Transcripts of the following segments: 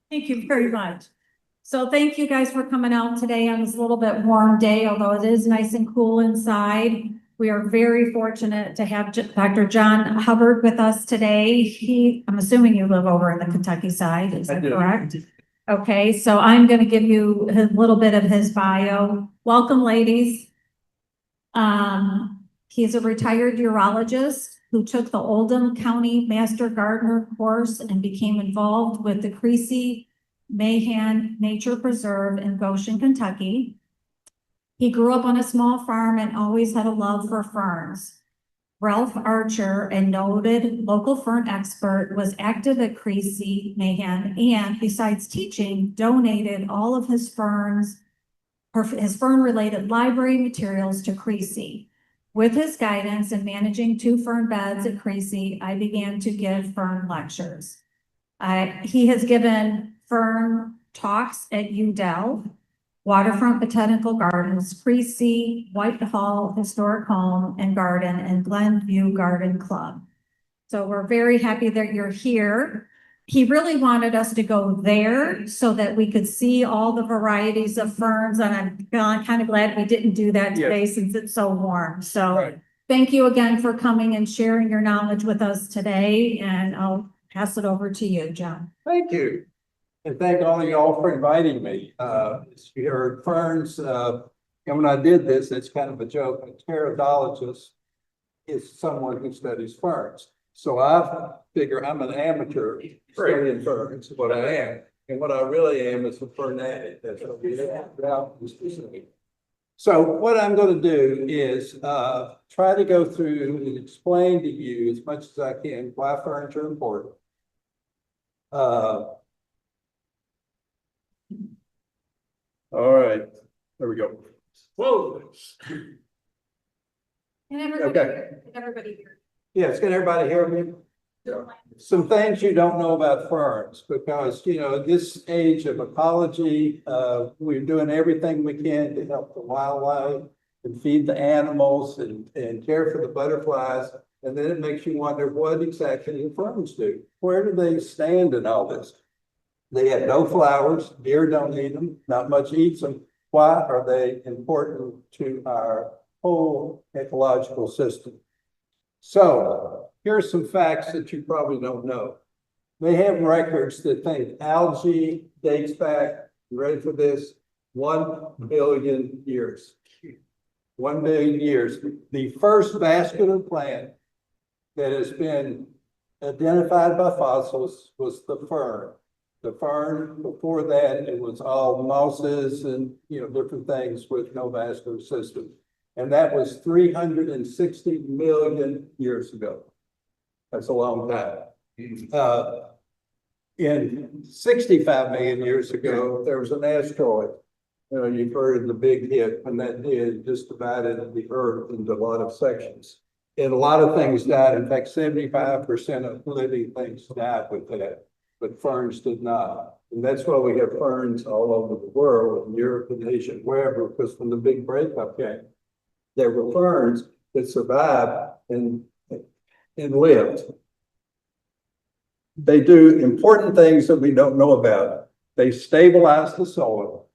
Thank you very much. So thank you guys for coming out today on this little bit warm day, although it is nice and cool inside. We are very fortunate to have Dr. John Hubbard with us today. I'm assuming you live over in the Kentucky side, is that correct? Okay, so I'm going to give you a little bit of his bio. Welcome, ladies. He's a retired urologist who took the Oldham County Master Gardener course and became involved with the Creasy Mahan Nature Preserve in Goshen, Kentucky. He grew up on a small farm and always had a love for ferns. Ralph Archer, a noted local fern expert, was active at Creasy Mahan and, besides teaching, donated all of his fern-related library materials to Creasy. With his guidance in managing 2 fern beds at Creasy, I began to give fern lectures. He has given fern talks at Udell, Waterfront Botanical Gardens, Creasy, Whitehall Historic Home and Garden, and Glenview Garden Club. So we're very happy that you're here. He really wanted us to go there so that we could see all the varieties of ferns, and I'm kind of glad we didn't do that today since it's so warm. So thank you again for coming and sharing your knowledge with us today, and I'll pass it over to you, John. Thank you. And thank all of y'all for inviting me. You heard ferns, and when I did this, it's kind of a joke. A pteridologist is someone who studies ferns. So I figure I'm an amateur studying ferns, what I am. And what I really am is a fernatic. That's what we have. So what I'm going to do is try to go through and explain to you as much as I can why ferns are important. All right, there we go. Whoa. Can everybody hear? Yes, can everybody hear me? Yeah. Some things you don't know about ferns, because, you know, this age of ecology, we're doing everything we can to help the wildlife and feed the animals and care for the butterflies. And then it makes you wonder, what exactly do ferns do? Where do they stand in all this? They have no flowers. Deer don't need them. Not much eats them. Why are they important to our whole ecological system? So here are some facts that you probably don't know. They have records that think algae dates back, you ready for this? 1 billion years. 1 billion years. The first vascular plant that has been identified by fossils was the fern. The fern, before that, it was all mosses and, you know, different things with no vascular system. And that was 360 million years ago. That's a long time. In 65 million years ago, there was an asteroid. You know, you've heard of the big hit, and that did just divided the Earth into a lot of sections. And a lot of things died. In fact, 75% of living things died with that, but ferns did not. And that's why we have ferns all over the world, in Europe and Asia, wherever, because when the big breakup came, there were ferns that survived and lived. They do important things that we don't know about. They stabilize the soil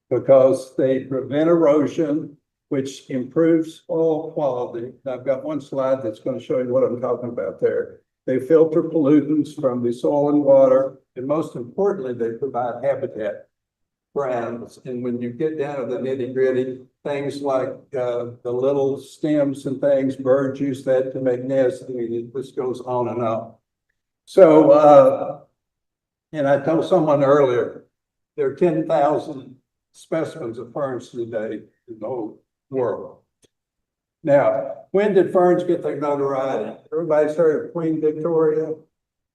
because they prevent erosion, which improves soil quality. I've got one slide that's going to show you what I'm talking about there. They filter pollutants from the soil and water, and most importantly, they provide habitat for animals. And when you get down to the nitty-gritty, things like the little stems and things, birds use that to make nests. I mean, this goes on and on. So, and I told someone earlier, there are 10,000 specimens of ferns today in the whole world. Now, when did ferns get their notoriety? Everybody's heard of Queen Victoria.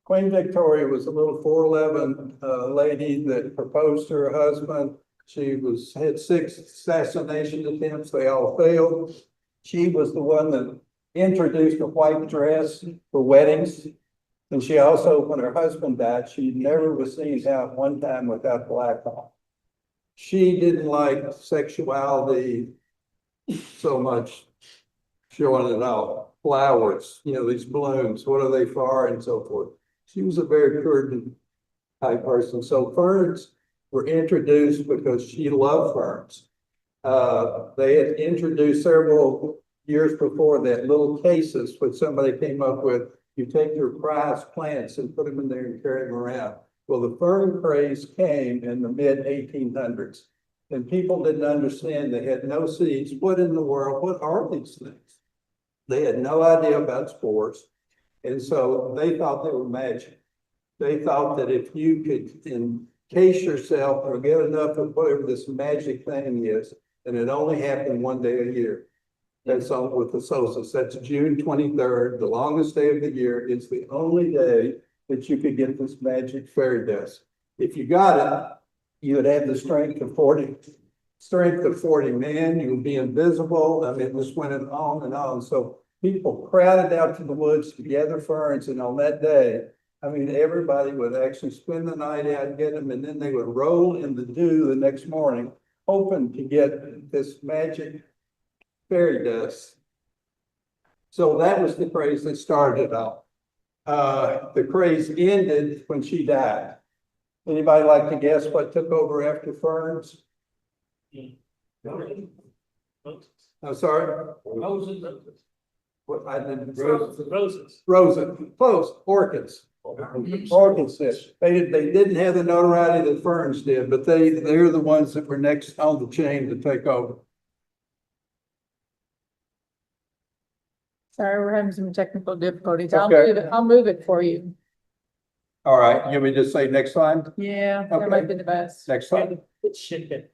Queen Victoria was a little 4'11" lady that proposed to her husband. She had 6 assassination attempts. They all failed. She was the one that introduced a white dress for weddings. And she also, when her husband died, she never was seen out one time without black on. She didn't like sexuality so much, showing it off. Flowers, you know, these blooms, what are they for, and so forth. She was a very Puritan type person. So ferns were introduced because she loved ferns. They had introduced several years before that little cases, which somebody came up with. You take your prized plants and put them in there and carry them around. Well, the fern craze came in the mid 1800s, and people didn't understand. They had no seeds. What in the world? What are these things? They had no idea about spores, and so they thought they were magic. They thought that if you could encase yourself or get enough of whatever this magic thing is, and it only happened one day a year. That's all with the solstice. That's June 23rd, the longest day of the year. It's the only day that you could get this magic fairy dust. If you got it, you would have the strength of 40 men. You would be invisible. I mean, this went on and on. So people crowded out to the woods to gather ferns, and on that day, I mean, everybody would actually spend the night out and get them, and then they would roll in the dew the next morning, hoping to get this magic fairy dust. So that was the craze that started it all. The craze ended when she died. Anybody like to guess what took over after ferns? I'm sorry? Roses. What I didn't. Roses. Roses, close, orchids. Orchids did. They didn't have the notoriety that ferns did, but they're the ones that were next on the chain to take over. Sorry, we're having some technical difficulties. Okay. I'll move it for you. All right, you may just say next slide, Yeah, Okay. that might be the best. next slide. It should get.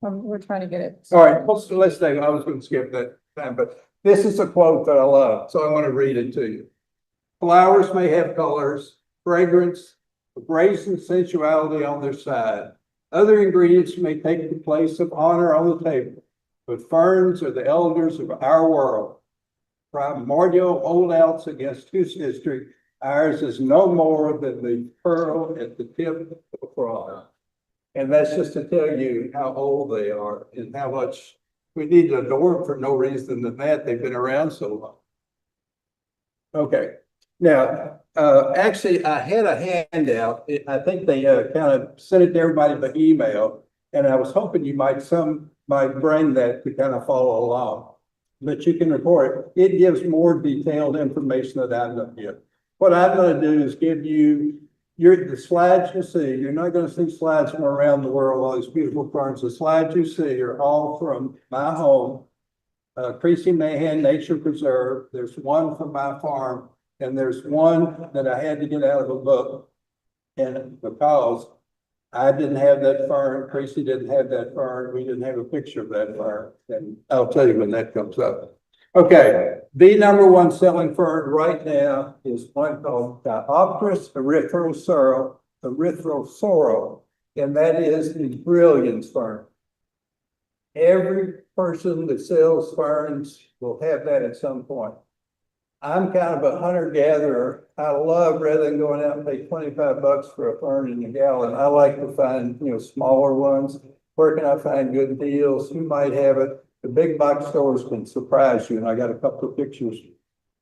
We're trying to get it. All right, let's say, I was going to skip that time, but this is a quote that I love, so I want to read it to you. Flowers may have colors, fragrance, grace and sensuality on their side. Other ingredients may take the place of honor on the table, but ferns are the elders of our world. Primordial holdouts against whose history ours is no more than the pearl at the tip of a frog. And that's just to tell you how old they are and how much we need to adore them for no reason than that. They've been around so long. Okay, now, actually, I had a handout. I think they kind of sent it to everybody by email, and I was hoping you might bring that to kind of follow along. But you can report it. It gives more detailed information that I've done yet. What I'm going to do is give you the slides you see. You're not going to see slides from around the world, all these beautiful ferns. The slides you see are all from my home, Creasy Mahan Nature Preserve. There's one from my farm, and there's one that I had to get out of a book. And because I didn't have that fern, Creasy didn't have that fern, we didn't have a picture of that fern. And I'll tell you when that comes up. Okay, the number one selling fern right now is one called Diopterus erythrosorol, and that is the brilliance fern. Every person that sells ferns will have that at some point. I'm kind of a hunter-gatherer. I love, rather than going out and pay 25 bucks for a fern in a gallon, I like to find, smaller ones. Where can I find good deals? Who might have it? The big box stores can surprise you, and I got a couple of pictures.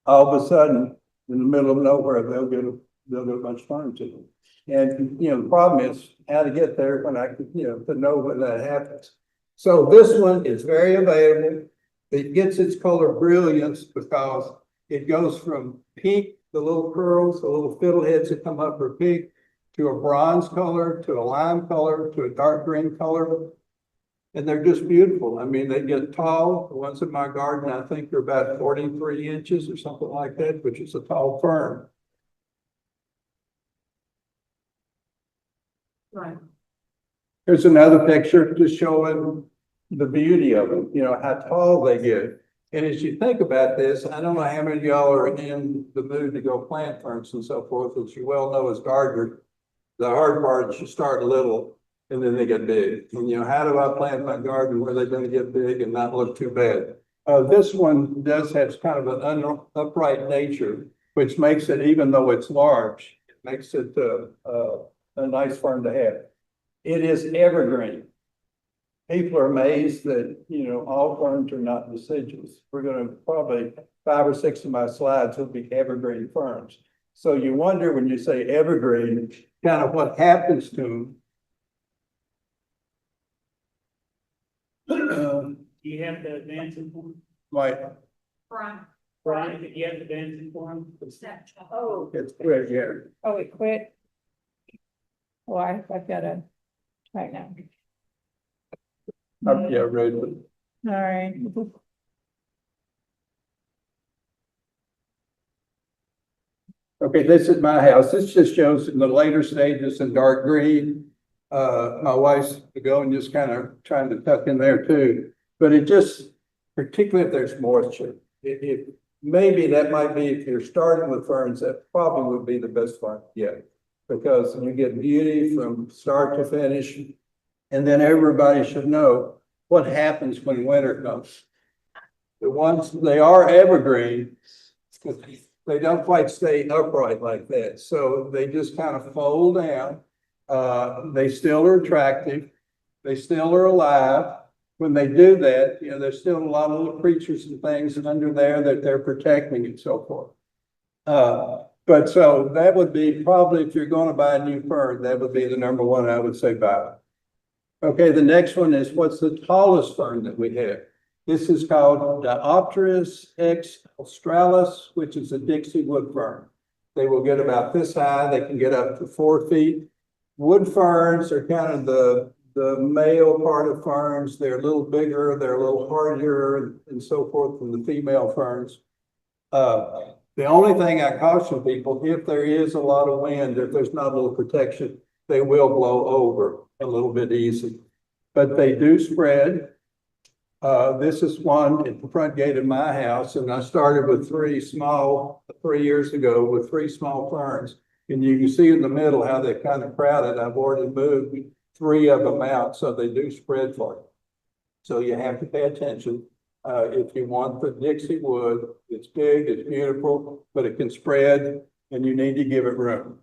All of a sudden, in the middle of nowhere, they'll get a bunch of ferns to them. And, the problem is how to get there when to know when that happens. So this one is very available. It gets its color brilliance because it goes from pink, the little curls, the little fiddleheads that come up are pink, to a bronze color, to a lime color, to a dark green color. And they're just beautiful. I mean, they get tall. The ones in my garden, I think they're about 43 inches or something like that, which is a tall fern. Right. Here's another picture just showing the beauty of them, how tall they get. And as you think about this, I don't know how many of y'all are in the mood to go plant ferns and so forth, as you well know as gardeners. The hard part is you start little and then they get big. And how do I plant my garden where they're going to get big and not look too bad? This one does have kind of an upright nature, which makes it, even though it's large, it makes it a nice fern to have. It is evergreen. People are amazed that, all ferns are not deciduous. We're going to probably 5 or 6 of my slides will be evergreen ferns. So you wonder when you say evergreen, kind of what happens to them. Do you have the dancing form? Like, Brian, do you have the dancing form? Oh, it's quick here. oh, it quit. Oh, I've got to, right now. Yeah, right. All right. Okay, this is my house. This just shows in the later stages in dark green. My wife's going just kind of trying to tuck in there too. But it just, particularly if there's moisture, maybe that might be, if you're starting with ferns, that probably would be the best fern to get. Because you get beauty from start to finish. And then everybody should know what happens when winter comes. The ones, they are evergreen, they don't quite stay upright like that. So they just kind of fold down. They still are attractive. They still are alive. When they do that, you know, there's still a lot of little creatures and things under there that they're protecting and so forth. But so that would be probably, if you're going to buy a new fern, that would be the number one I would say buy. Okay, the next one is, what's the tallest fern that we have? This is called Diopteris x australis, which is a Dixie wood fern. They will get about this high. They can get up to 4 feet. Wood ferns are kind of the male part of ferns. They're a little bigger, they're a little hardier and so forth than the female ferns. The only thing I caution people, if there is a lot of wind, if there's not a little protection, they will blow over a little bit easy. But they do spread. This is one at the front gate of my house, and I started with 3 years ago with 3 small ferns. And you can see in the middle how they're kind of crowded. I've already moved 3 of them out, so they do spread for you. So you have to pay attention. If you want the Dixie wood, it's big, it's beautiful, but it can spread, and you need to give it room.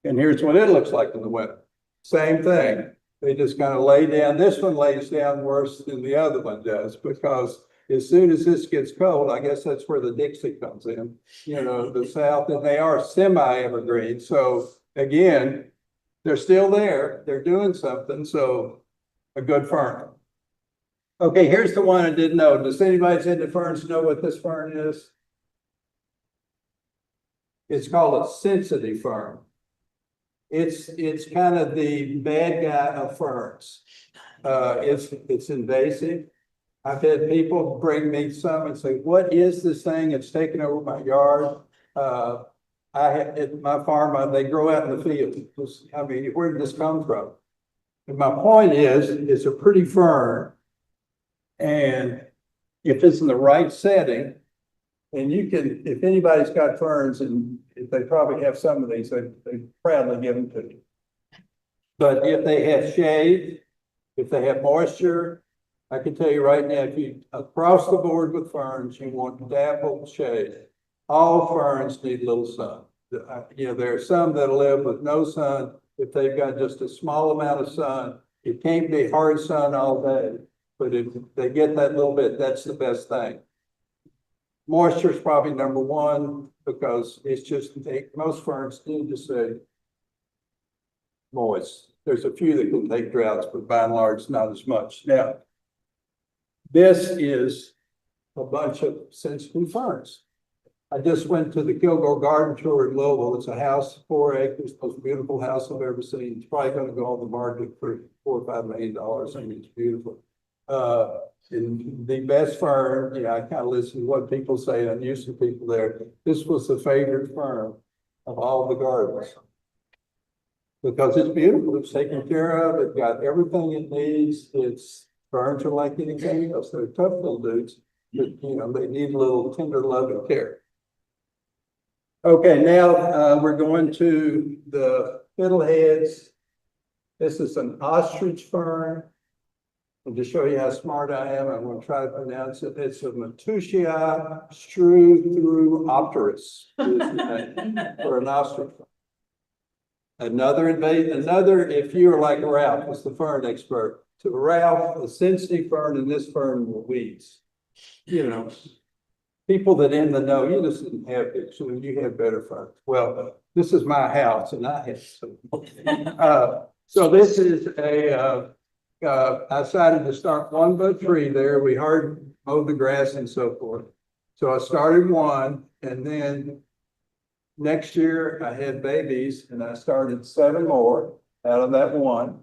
And here's what it looks like in the winter. Same thing. They just kind of lay down. This one lays down worse than the other one does, because as soon as this gets cold, I guess that's where the Dixie comes in, you know, the South, and they are semi-evergreen. So again, they're still there. They're doing something. So a good fern. Okay, here's the one I didn't know. Does anybody that's into ferns know what this fern is? It's called a sensitive fern. It's kind of the bad guy of ferns. It's invasive. I've had people bring me some and say, "What is this thing? It's taking over my yard." I had at my farm, they grow out in the field. I mean, where did this come from? And my point is, it's a pretty fern. And if it's in the right setting, and you can, if anybody's got ferns, and if they probably have some of these, they proudly give them to you. But if they have shade, if they have moisture, I can tell you right now, if you across the board with ferns, you want dappled shade. All ferns need a little sun. You know, there are some that live with no sun. If they've got just a small amount of sun, it can't be hard sun all day. But if they get that little bit, that's the best thing. Moisture is probably number one, because it's just, most ferns need to stay moist. There's a few that can take droughts, but by and large, not as much. Now, this is a bunch of sensitive ferns. I just went to the Kilgore Garden Tour in Louisville. It's a house, 4 acres, most beautiful house I've ever seen. It's probably going to go on the market for $4 or $5 million. I mean, it's beautiful. And the best fern, I kind of listen to what people say. I'm used to people there. This was the favorite fern of all the gardens, because it's beautiful. It's taken care of. It's got everything it needs. It's ferns are like anything else. They're tough little dudes, but they need a little tender love and care. Okay, now we're going to the fiddleheads. This is an ostrich fern. And to show you how smart I am, I'm going to try to pronounce it. It's a Matusia struthuropteris, for an ostrich. Another, if you're like Ralph, was the fern expert. To Ralph, the sensitive fern and this fern were weeds. people that in the know, you just didn't have it, so you had better ferns. Well, this is my house and I have some. So this is I decided to start one but tree there. We hard mowed the grass and so forth. So I started one, and then next year I had babies and I started 7 more out of that one.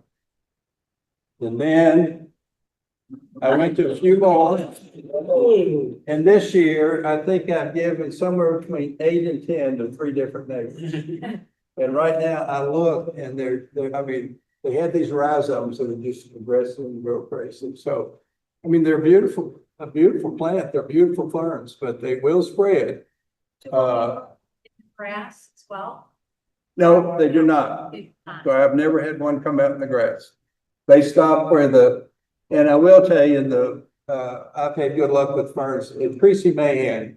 And then I went to a few more. And this year, I think I've given somewhere between 8 and 10 to 3 different neighbors. And right now I look and I mean, they had these rhizomes that are just aggressive and grow crazy. So, I mean, they're beautiful, a beautiful plant. They're beautiful ferns, but they will spread. Grass as well? No, they do not. So I've never had one come out in the grass. They stop where and I will tell you I've had good luck with ferns in Creasy Mahan.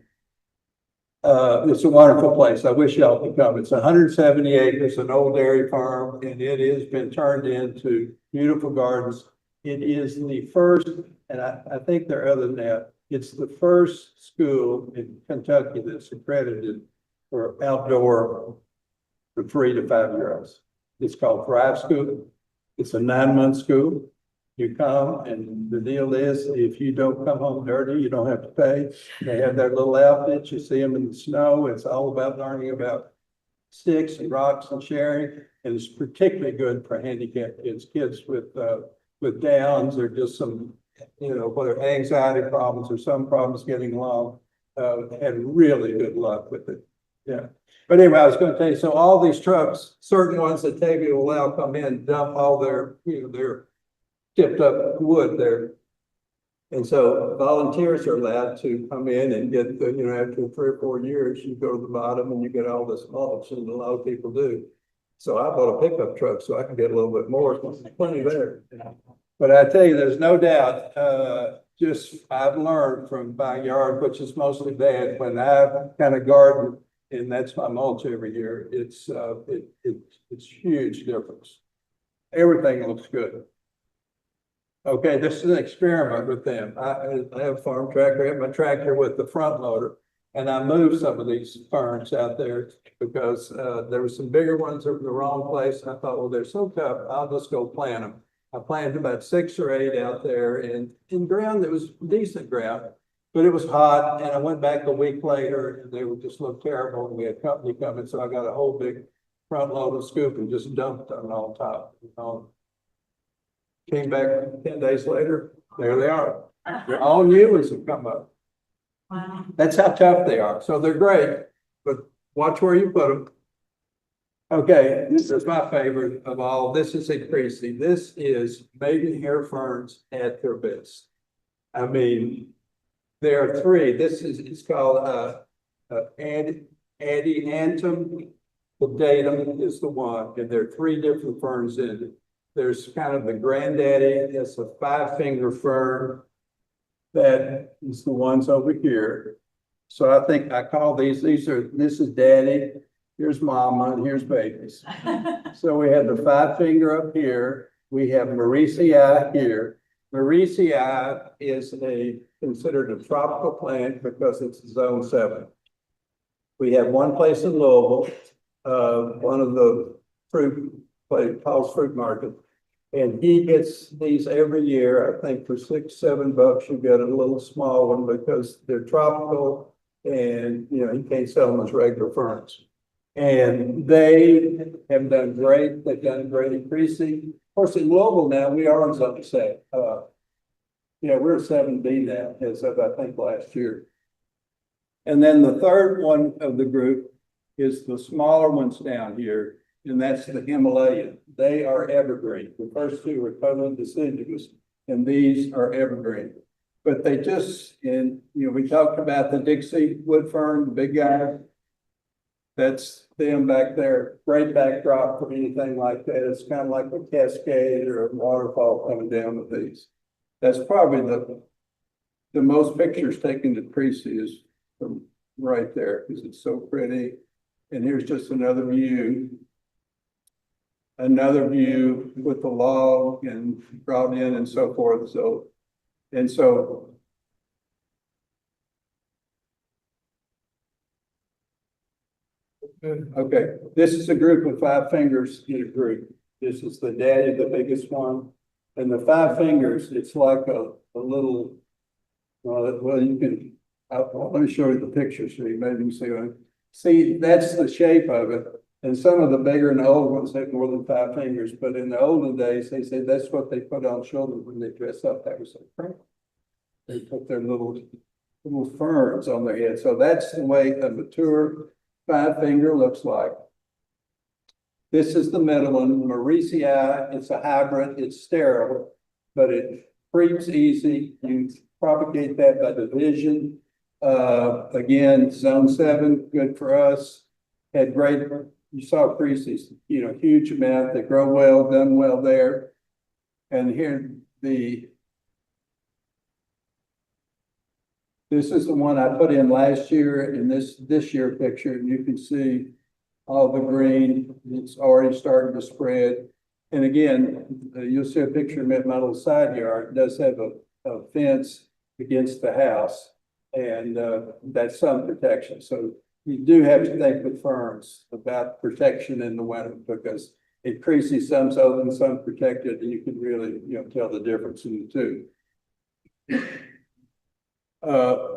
It's a wonderful place. I wish y'all could come. It's 170 acres, an old dairy farm, and it has been turned into beautiful gardens. It is the first, and I think there are other than that. It's the first school in Kentucky that's accredited for outdoor for 3 to 5 year olds. It's called Thrive School. It's a 9-month school. You come, and the deal is, if you don't come home dirty, you don't have to pay. They have their little outfits. You see them in the snow. It's all about learning about sticks and rocks and sharing. And it's particularly good for handicapped kids with Downs or just some, whether anxiety problems or some problems getting along. Had really good luck with it. Yeah. But anyway, I was going to tell you, so all these trucks, certain ones that Tavia will allow come in, dump all their tipped up wood there. And so volunteers are allowed to come in and get after 3 or 4 years, you go to the bottom and you get all this mulch, and a lot of people do. So I bought a pickup truck so I can get a little bit more, plenty there. But I tell you, there's no doubt, I've learned from my yard, which is mostly bad, when I kind of garden, and that's my mulch every year, it's huge difference. Everything looks good. Okay, this is an experiment with them. I have a farm tractor, I have my tractor with the front loader, and I moved some of these ferns out there because there were some bigger ones that were in the wrong place. And I thought, well, they're so tough, I'll just go plant them. I planted about 6 or 8 out there in ground that was decent ground, but it was hot. And I went back a week later and they would just look terrible. And we had company coming, so I got a whole big front load of scoop and just dumped them on top. Came back 10 days later, there they are. They're all new ones have come up. Wow. That's how tough they are. So they're great, but watch where you put them. Okay, this is my favorite of all. This is a Creasy. This is maidenhair ferns at their best. I mean, there are 3. It's called Adiantum datum is the one, and there are 3 different ferns in it. There's kind of the granddaddy, it's a 5-finger fern. That is the ones over here. So I think I call this is daddy, here's mama, and here's babies. So we have the 5-finger up here. We have Mauritii here. Mauritii is considered a tropical plant because it's zone 7. We have one place in Louisville, one of the Paul's Fruit Market. And he gets these every year. I think for $6-7 you get a little small one because they're tropical and he can't sell them as regular ferns. And they have done great. They've done great in Creasy. Of course, in Louisville now we are on Sunnyside. We're 7B now as of I think last year. And then the third one of the group is the smaller ones down here. And that's the Himalayan. They are evergreen. The first 2 are totally deciduous, and these are evergreen. But they we talked about the Dixie wood fern, the big guy. That's them back there. Great backdrop for anything like that. It's kind of like a cascade or a waterfall coming down with these. That's probably the most pictures taken at Creasy is from right there because it's so pretty. And here's just another view with the log and brought in and so forth. So Okay, this is a group of five fingers in a group. This is the daddy, the biggest one. And the five fingers, it's like a little, well, you can, let me show you the picture so you maybe see what. See, that's the shape of it. And some of the bigger and the old ones have more than five fingers, but in the olden days, they said that's what they put on children when they dress up. That was a prank. They put their little ferns on their head. So that's the way a mature five finger looks like. This is the middle one, Mauritii. It's a hybrid, it's sterile, but it creeps easy. You propagate that by division. Again, zone 7, good for us. Had great, you saw creases, huge amount. They grow well, done well there. And here this is the one I put in last year in this year picture, and you can see all the green. It's already starting to spread. And again, you'll see a picture of my little side yard. It does have a fence against the house, and that's sun protection. So you do have to think with ferns about protection in the winter, because it creases, some's open, some protected, and you can really, tell the difference in the two.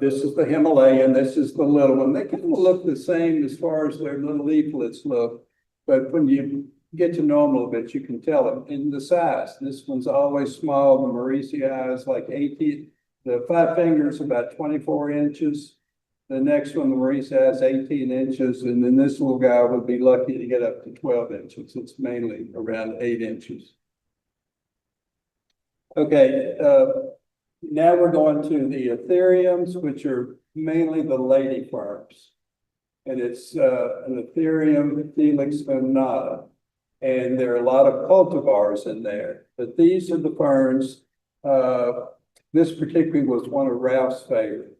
This is the Himalayan, this is the little one. They kind of look the same as far as their little leaflets look, but when you get to know them a little bit, you can tell them in the size. This one's always small. The Mauritii is like 18. The five fingers about 24 inches. The next one, the Mauritii, is 18 inches, and then this little guy would be lucky to get up to 12 inches. It's mainly around 8 inches. Okay. Now we're going to the Ethereums, which are mainly the lady ferns. And it's an Ethereum Felix Nata. And there are a lot of cultivars in there. But these are the ferns. This particularly was one of Ralph's favorite.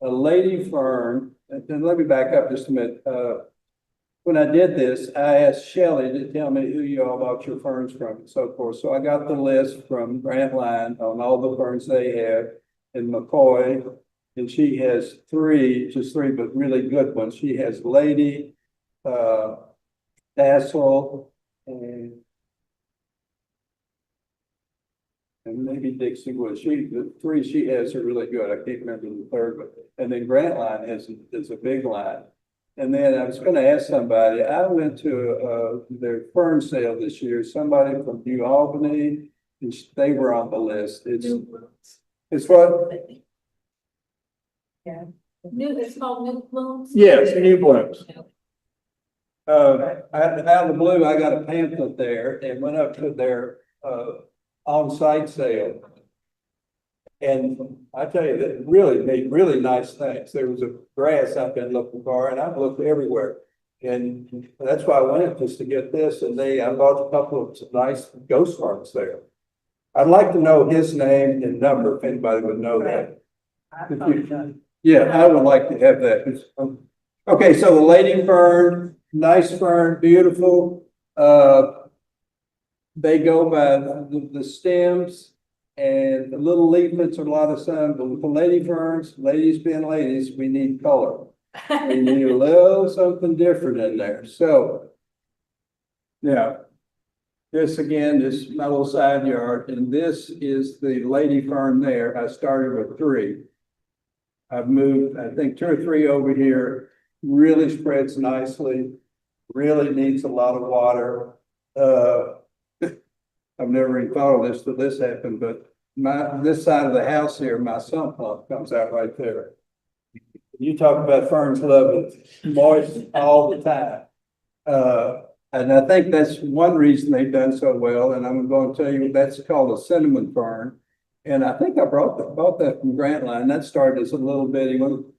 A lady fern, and let me back up just a minute. When I did this, I asked Shelley to tell me who you all bought your ferns from and so forth. So I got the list from Grantline on all the ferns they have in McCoy. And she has just three, but really good ones. She has Lady, Tassel, and maybe Dixie Wood. The three she has are really good. I can't remember the third one. And then Grantline is a big line. And then I was going to ask somebody, I went to their fern sale this year, somebody from New Albany, and they were on the list. It's what? Yeah. It's called New Blooms? Yes, New Blooms. Out of the blue, I got a pamphlet there and went up to their on-site sale. And I tell you, that really made really nice things. There was a grass I've been looking for, and I've looked everywhere. And that's why I went, just to get this. And I bought a couple of nice ghost ferns there. I'd like to know his name and number, if anybody would know that. Yeah, I would like to have that. Okay, so the lady fern, nice fern, beautiful. They go by the stems. And the little leaflets are a lot of sun, but with the lady ferns, ladies being ladies, we need color. And you need a little something different in there. So, yeah, this again is my little side yard, and this is the lady fern there. I started with 3. I've moved, I think, 2 or 3 over here. Really spreads nicely, really needs a lot of water. I've never even thought of this till this happened, but this side of the house here, my sump pump comes out right there. You talk about ferns loving moist all the time. And I think that's one reason they've done so well. And I'm going to tell you, that's called a cinnamon fern. And I think I bought that from Grantline. That started as a little bitty one.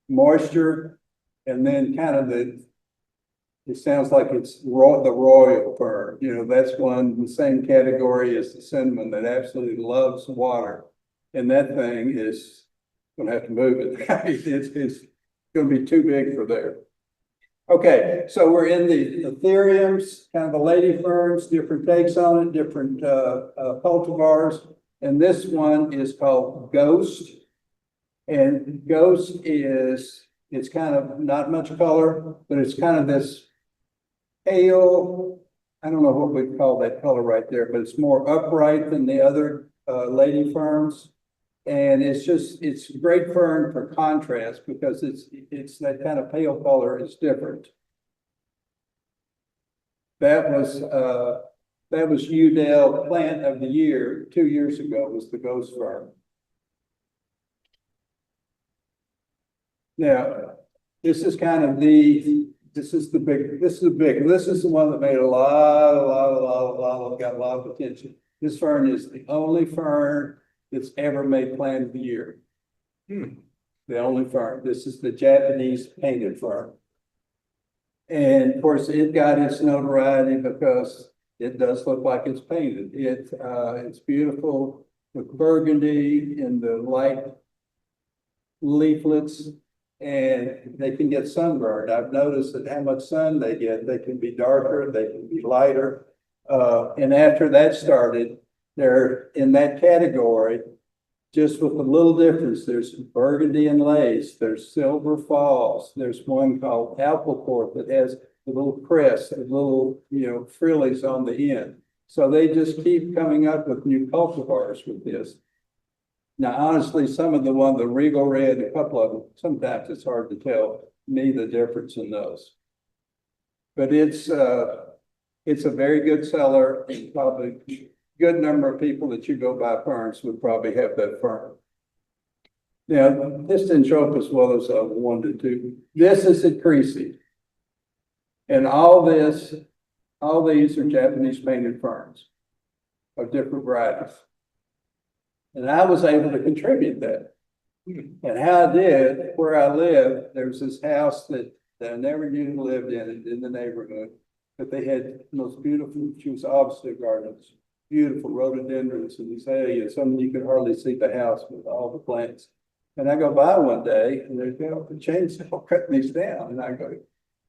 Moisture, and then kind of it sounds like it's the royal fern. That's one, the same category as the cinnamon, that absolutely loves water. And that thing is going to have to move it. It's going to be too big for there. Okay, so we're in the Ethereums, kind of the lady ferns, different takes on it, different cultivars. And this one is called Ghost. And Ghost is It's kind of not much color, but it's kind of this pale, I don't know what we call that color right there, but it's more upright than the other lady ferns. And it's a great fern for contrast because it's that kind of pale color is different. That was Udell Plant of the Year 2 years ago, was the ghost fern. Now, this is kind of this is the one that made got a lot of attention. This fern is the only fern that's ever made Plant of the Year. The only fern. This is the Japanese painted fern. And of course, it got its notoriety because it does look like it's painted. It's beautiful with burgundy and the light leaflets, and they can get sunburned. I've noticed that how much sun they get, they can be darker, they can be lighter. And after that started, they're in that category, just with a little difference. There's burgundy and lace, there's silver falls, there's one called apple court that has the little crest, the little, frillies on the end. So they just keep coming up with new cultivars with this. Now, honestly, some of the Regal Red, a couple of them, sometimes it's hard to tell me the difference in those. But it's a very good seller. Probably a good number of people that you go buy ferns would probably have that fern. Now, this didn't show up as well as I wanted to. This is at Creasy. And all these are Japanese painted ferns of different varieties. And I was able to contribute that. And how I did, where I live, there was this house that I never knew who lived in the neighborhood, but they had the most beautiful, she was opposite gardens, beautiful rhododendrons and azaleas. Some you could hardly see the house with all the plants. And I go by one day and they're the chainsaw cutting these down. And I go,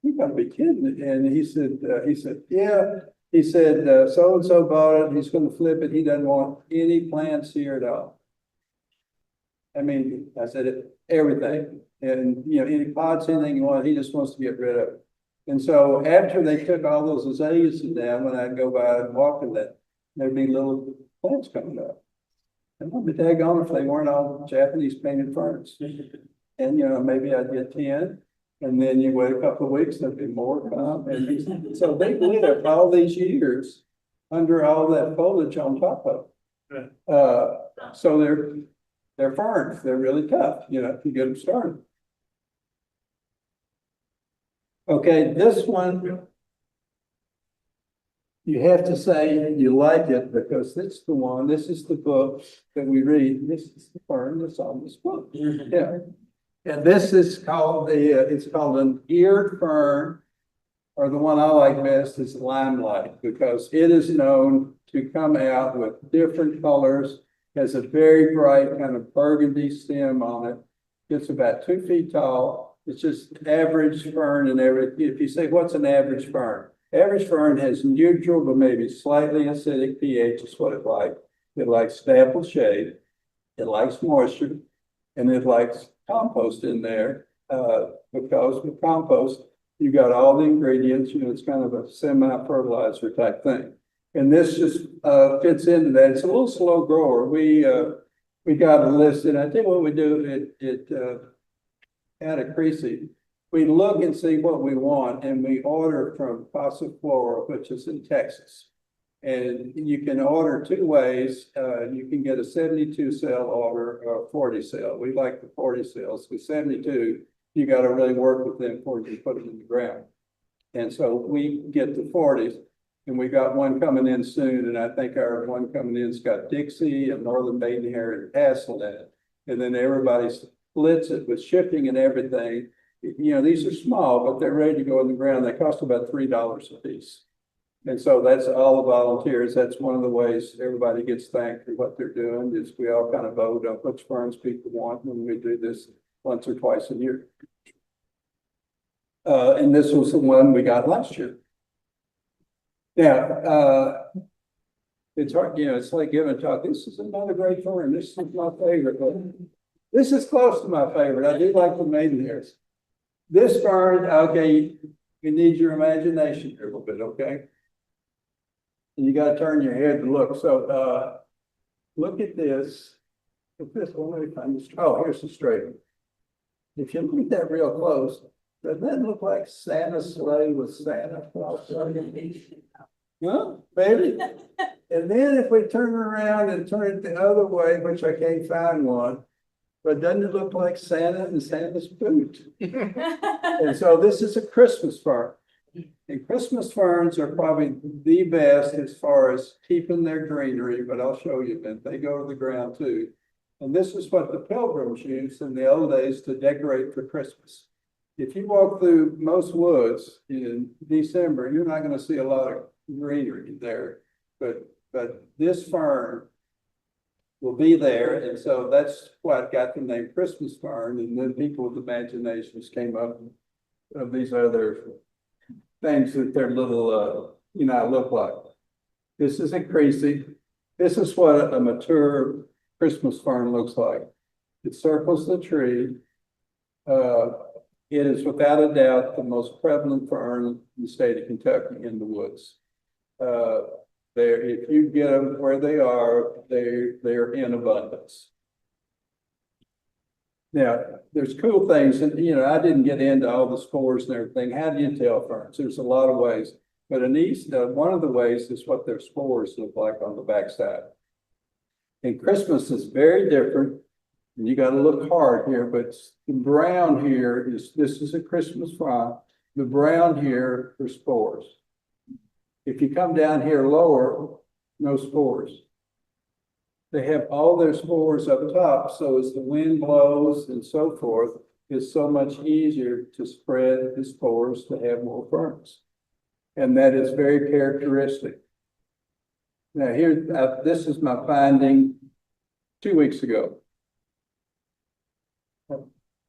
you gotta be kidding. And he said, yeah. He said, so-and-so bought it, he's gonna flip it, he doesn't want any plants here at all. I mean, I said, everything, and, any pots, anything you want, he just wants to get rid of it. And so after they took all those azaleas down, when I'd go by and walk in that, there'd be little plants coming up. And I'd be daggone if they weren't all Japanese painted ferns. And, maybe I'd get 10. And then you wait a couple of weeks, there'll be more come. And so they live all these years under all that foliage on top of it. So they're ferns. They're really tough, to get them started. Okay, this one, you have to say you like it because it's the one, this is the book that we read. This is the fern that's on this book. Yeah. And this is called it's called an eared fern, or the one I like best is limelight, because it is known to come out with different colors, has a very bright kind of burgundy stem on it. It's about 2 feet tall. It's just average fern and everything. If you say, what's an average fern? Average fern has neutral, but maybe slightly acidic pH is what it likes. It likes dappled shade. It likes moisture, and it likes compost in there, because with compost, you got all the ingredients, it's kind of a semi-fertilizer type thing. And this just fits into that. It's a little slow grower. We got a list, and I think what we do out of Creasy, we look and see what we want, and we order from Casa Flora, which is in Texas. And you can order 2 ways. You can get a 72 cell order or a 40 cell. We like the 40 cells. With 72, you got to really work with them before you put them in the ground. And so we get the 40s, and we got one coming in soon. And I think our one coming in's got Dixie and Northern Maidenhair and Tassel in it. And then everybody splits it with shipping and everything. These are small, but they're ready to go in the ground. They cost about $3 a piece. And so that's all the volunteers. That's one of the ways everybody gets thanked for what they're doing, is we all kind of vote on which ferns people want when we do this once or twice a year. And this was the one we got last year. Now, it's hard, it's like giving a talk. This is another great fern. This is my favorite. But this is close to my favorite. I do like the maidenhairs. This fern, okay, you need your imagination here a little bit, okay? And you gotta turn your head to look, so, look at this. If this one, let me find this, oh, here's the straight one. If you look at that real close, doesn't that look like Santa's sleigh with Santa Claus? Huh, baby? And then if we turn around and turn it the other way, which I can't find one, but doesn't it look like Santa and Santa's boot? And so this is a Christmas fern. And Christmas ferns are probably the best as far as keeping their greenery, but I'll show you that they go to the ground too. And this is what the pilgrims used in the old days to decorate for Christmas. If you walk through most woods in December, you're not going to see a lot of greenery there, but this fern will be there, and so that's what got the name Christmas fern. And then people with imaginations came up of these other things that their little, look like. This is a creasy. This is what a mature Christmas fern looks like. It circles the tree. It is without a doubt the most prevalent fern in the state of Kentucky in the woods. If you get them where they are, they're in abundance. Now, there's cool things, and I didn't get into all the spores and everything. How do you tell ferns? There's a lot of ways, but one of the ways is what their spores look like on the backside. And Christmas is very different, and you got to look hard here. But the brown here this is a Christmas fern. The brown here are spores. If you come down here lower, no spores. They have all their spores up top, so as the wind blows and so forth, it's so much easier to spread the spores to have more ferns. And that is very characteristic. Now here, this is my finding 2 weeks ago.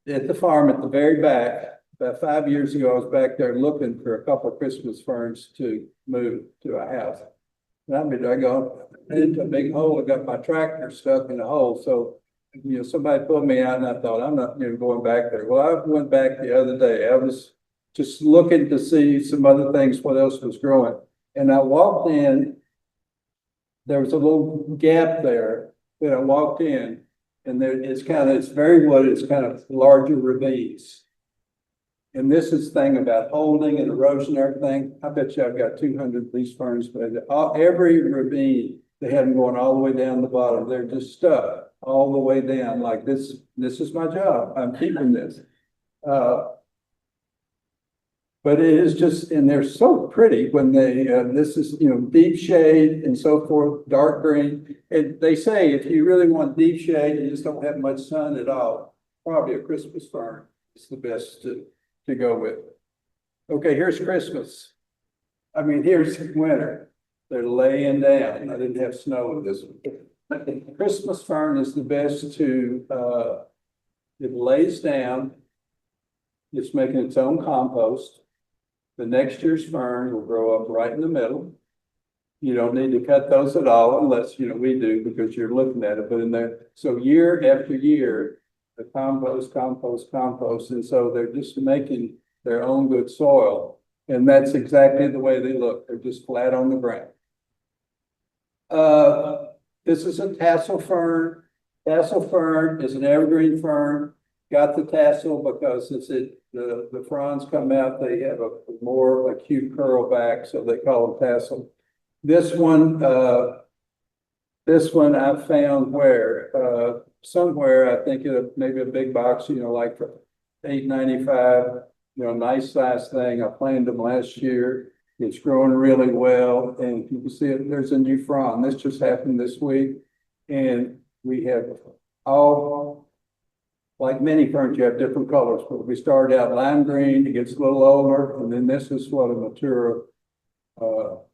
At the farm at the very back, about 5 years ago, I was back there looking for a couple of Christmas ferns to move to a house. And I go into a big hole. I got my tractor stuck in a hole. So, somebody pulled me out, and I thought, I'm not going back there. Well, I went back the other day. I was just looking to see some other things, what else was growing. And I walked in. There was a little gap there that I walked in, and it's very wooded. It's kind of larger ravines. And this is the thing about holding and erosion and everything. I bet you I've got 200 of these ferns, but every ravine, they have them going all the way down the bottom. They're just stuck all the way down like this. This is my job. I'm keeping this. But it is just, and they're so pretty when this is, deep shade and so forth, dark green. And they say if you really want deep shade, you just don't have much sun at all, probably a Christmas fern is the best to go with. Okay, here's Christmas. Here's winter. They're laying down. I didn't have snow with this one. Christmas fern is the best it lays down. It's making its own compost. The next year's fern will grow up right in the middle. You don't need to cut those at all unless, we do, because you're looking at it. But in there, so year after year, the compost, and so they're just making their own good soil, and that's exactly the way they look. They're just flat on the ground. This is a tassel fern. Tassel fern is an evergreen fern. Got the tassel because the fronds come out. They have a more acute curl back, so they call them tassel. This one I found where. Somewhere, I think maybe a big box, like for $8.95, nice size thing. I planted them last year. It's growing really well. And you can see it, there's a new frond. This just happened this week. And we have like many ferns, you have different colors, but we started out lime green. It gets a little older. And then this is what a mature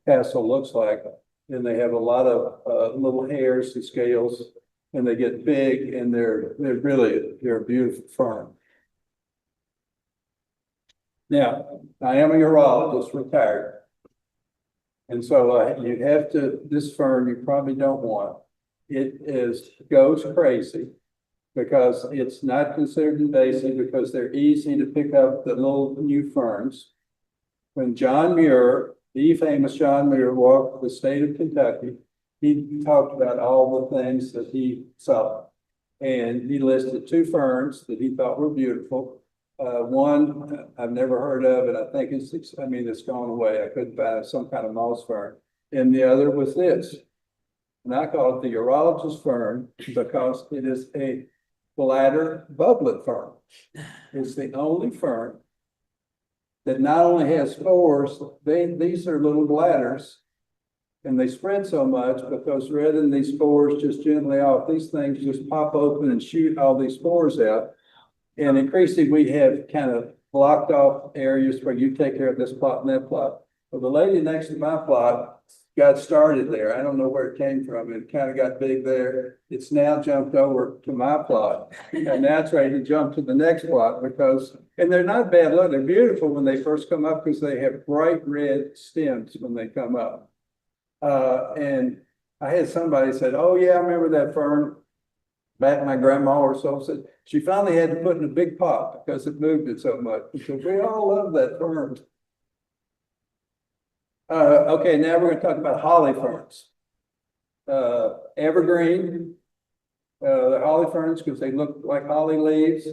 tassel looks like. And they have a lot of little hairs and scales. And they get big, and they're a beautiful fern. Now, I am a urologist, retired. And so you have to, this fern you probably don't want. It goes crazy. because it's not considered invasive because they're easy to pick up the little new ferns. When John Muir, the famous John Muir, walked the state of Kentucky, he talked about all the things that he saw. And he listed two ferns that he thought were beautiful. One I've never heard of, and I think it's gone away. I couldn't find some kind of moss fern. And the other was this. And I call it the urologist fern because it is a bladder bubblet fern. It's the only fern that not only has spores, these are little bladders, and they spread so much because rather than these spores just gently off, these things just pop open and shoot all these spores out. And increasingly, we have kind of blocked off areas where you take care of this plot and that plot. Well, the lady next to my plot got started there. I don't know where it came from. It kind of got big there. It's now jumped over to my plot. And now it's ready to jump to the next plot because, and they're not bad look. They're beautiful when they first come up because they have bright red stems when they come up. And I had somebody said, oh yeah, I remember that fern. Back my grandma or so said, she finally had to put in a big pot because it moved it so much. Because we all love that fern. Okay, now we're going to talk about holly ferns. Evergreen, the holly ferns because they look like holly leaves.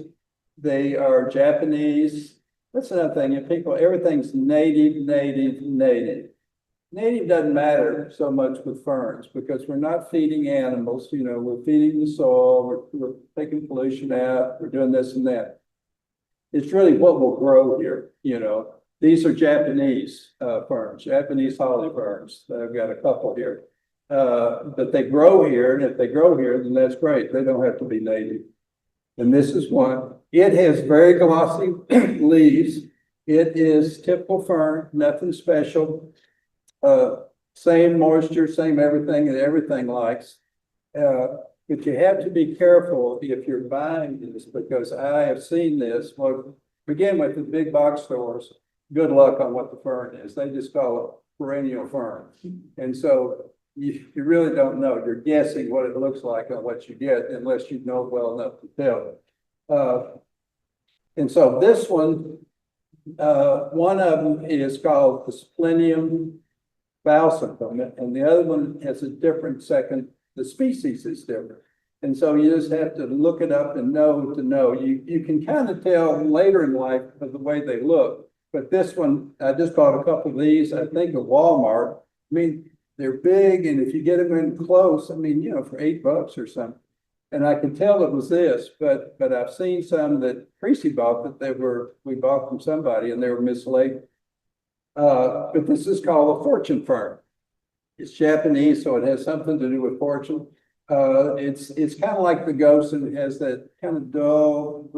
They are Japanese. That's another thing. Everything's native. Native doesn't matter so much with ferns because we're not feeding animals. We're feeding the soil. We're taking pollution out. We're doing this and that. It's really what will grow here. These are Japanese ferns, Japanese holly ferns. I've got a couple here. But they grow here, and if they grow here, then that's great. They don't have to be native. And this is one. It has very glossy leaves. It is typical fern, nothing special. Same moisture, same everything that everything likes. But you have to be careful if you're buying this because I have seen this. Well, begin with the big box stores. Good luck on what the fern is. They just call it perennial fern. And so you really don't know. You're guessing what it looks like on what you get unless you know well enough to tell. And so this one of them is called the Splenium balsamum, and the other one has a different the species is different. And so you just have to look it up and know to know. You can kind of tell later in life by the way they look. But this one, I just bought a couple of these, I think at Walmart. I mean, they're big, and if you get them in close, for $8 or something. And I can tell it was this, but I've seen some that Tracy bought that we bought from somebody and they were mislaid. But this is called a fortune fern. It's Japanese, so it has something to do with fortune. It's kind of like the ghost, and it has that kind of dull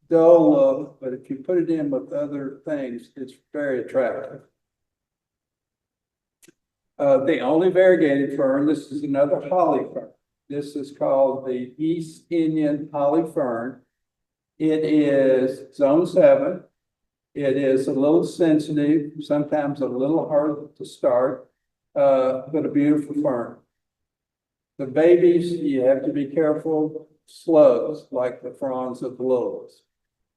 look, but if you put it in with other things, it's very attractive. The only variegated fern, this is another holly fern. This is called the East Indian holly fern. It is zone 7. It is a little sensitive, sometimes a little hard to start, but a beautiful fern. The babies, you have to be careful, slugs like the fronds of the lilies.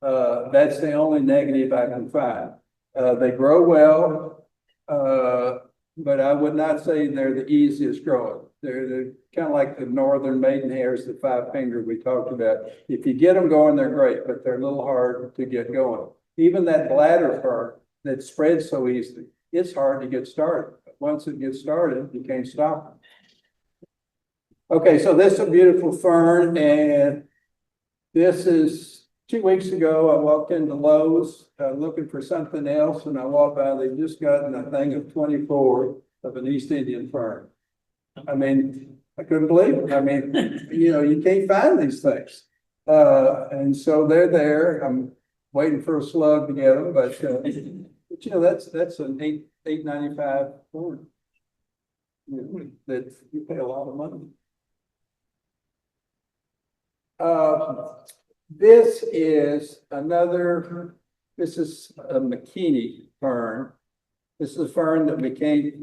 That's the only negative I can find. They grow well, but I would not say they're the easiest growing. They're kind of like the northern maidenhairs, the 5-finger we talked about. If you get them going, they're great, but they're a little hard to get going. Even that bladder fern that spreads so easily, it's hard to get started. But once it gets started, you can't stop it. Okay, so this is a beautiful fern, and this is 2 weeks ago. I walked into Lowe's looking for something else, and I walked by. They've just gotten a thing of 24 of an East Indian fern. I couldn't believe it. You can't find these things, and so they're there. I'm waiting for a slug to get them, but that's an $8.95 fern. That you pay a lot of money. This is a McKinney fern. This is a fern that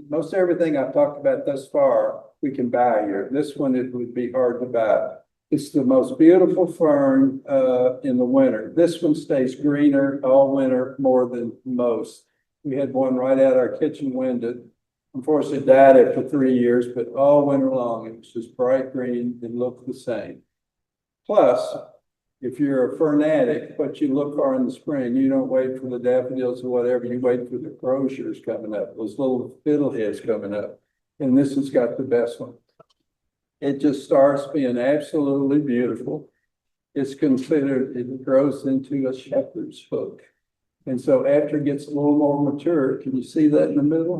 most everything I've talked about thus far, we can buy here. This one, it would be hard to buy. It's the most beautiful fern, in the winter. This one stays greener all winter more than most. We had one right out our kitchen window. Unfortunately, it died after 3 years, but all winter long, it was just bright green and looked the same. Plus, if you're a fernatic, what you look for in the spring, you don't wait for the daffodils or whatever, you wait for the croziers coming up, those little fiddleheads coming up. And this has got the best one. It just starts being absolutely beautiful. It's considered, it grows into a shepherd's hook. And so after it gets a little more mature, can you see that in the middle?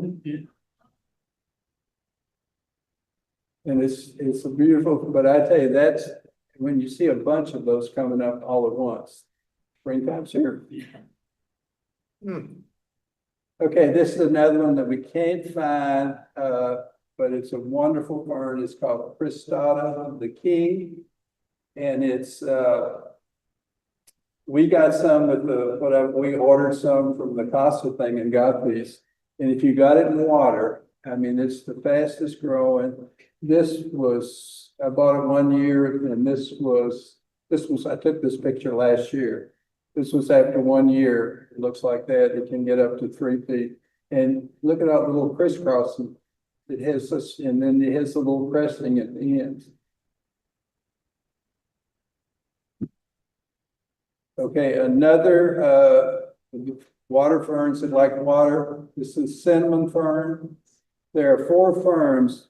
And it's a beautiful, but I tell you, that's when you see a bunch of those coming up all at once. Springtime's here. Okay, this is another one that we can't find, but it's a wonderful fern. It's called Cristata the King. And it's, we got some with we ordered some from the Casa thing and got these. And if you got it in water, I mean, it's the fastest growing. I bought it 1 year and this was, I took this picture last year. This was after 1 year. It looks like that. It can get up to 3 feet. And look at all the little crisscrossing. It has this, and then it has a little cresting at the end. Okay, another water ferns that like water. This is cinnamon fern. There are 4 ferns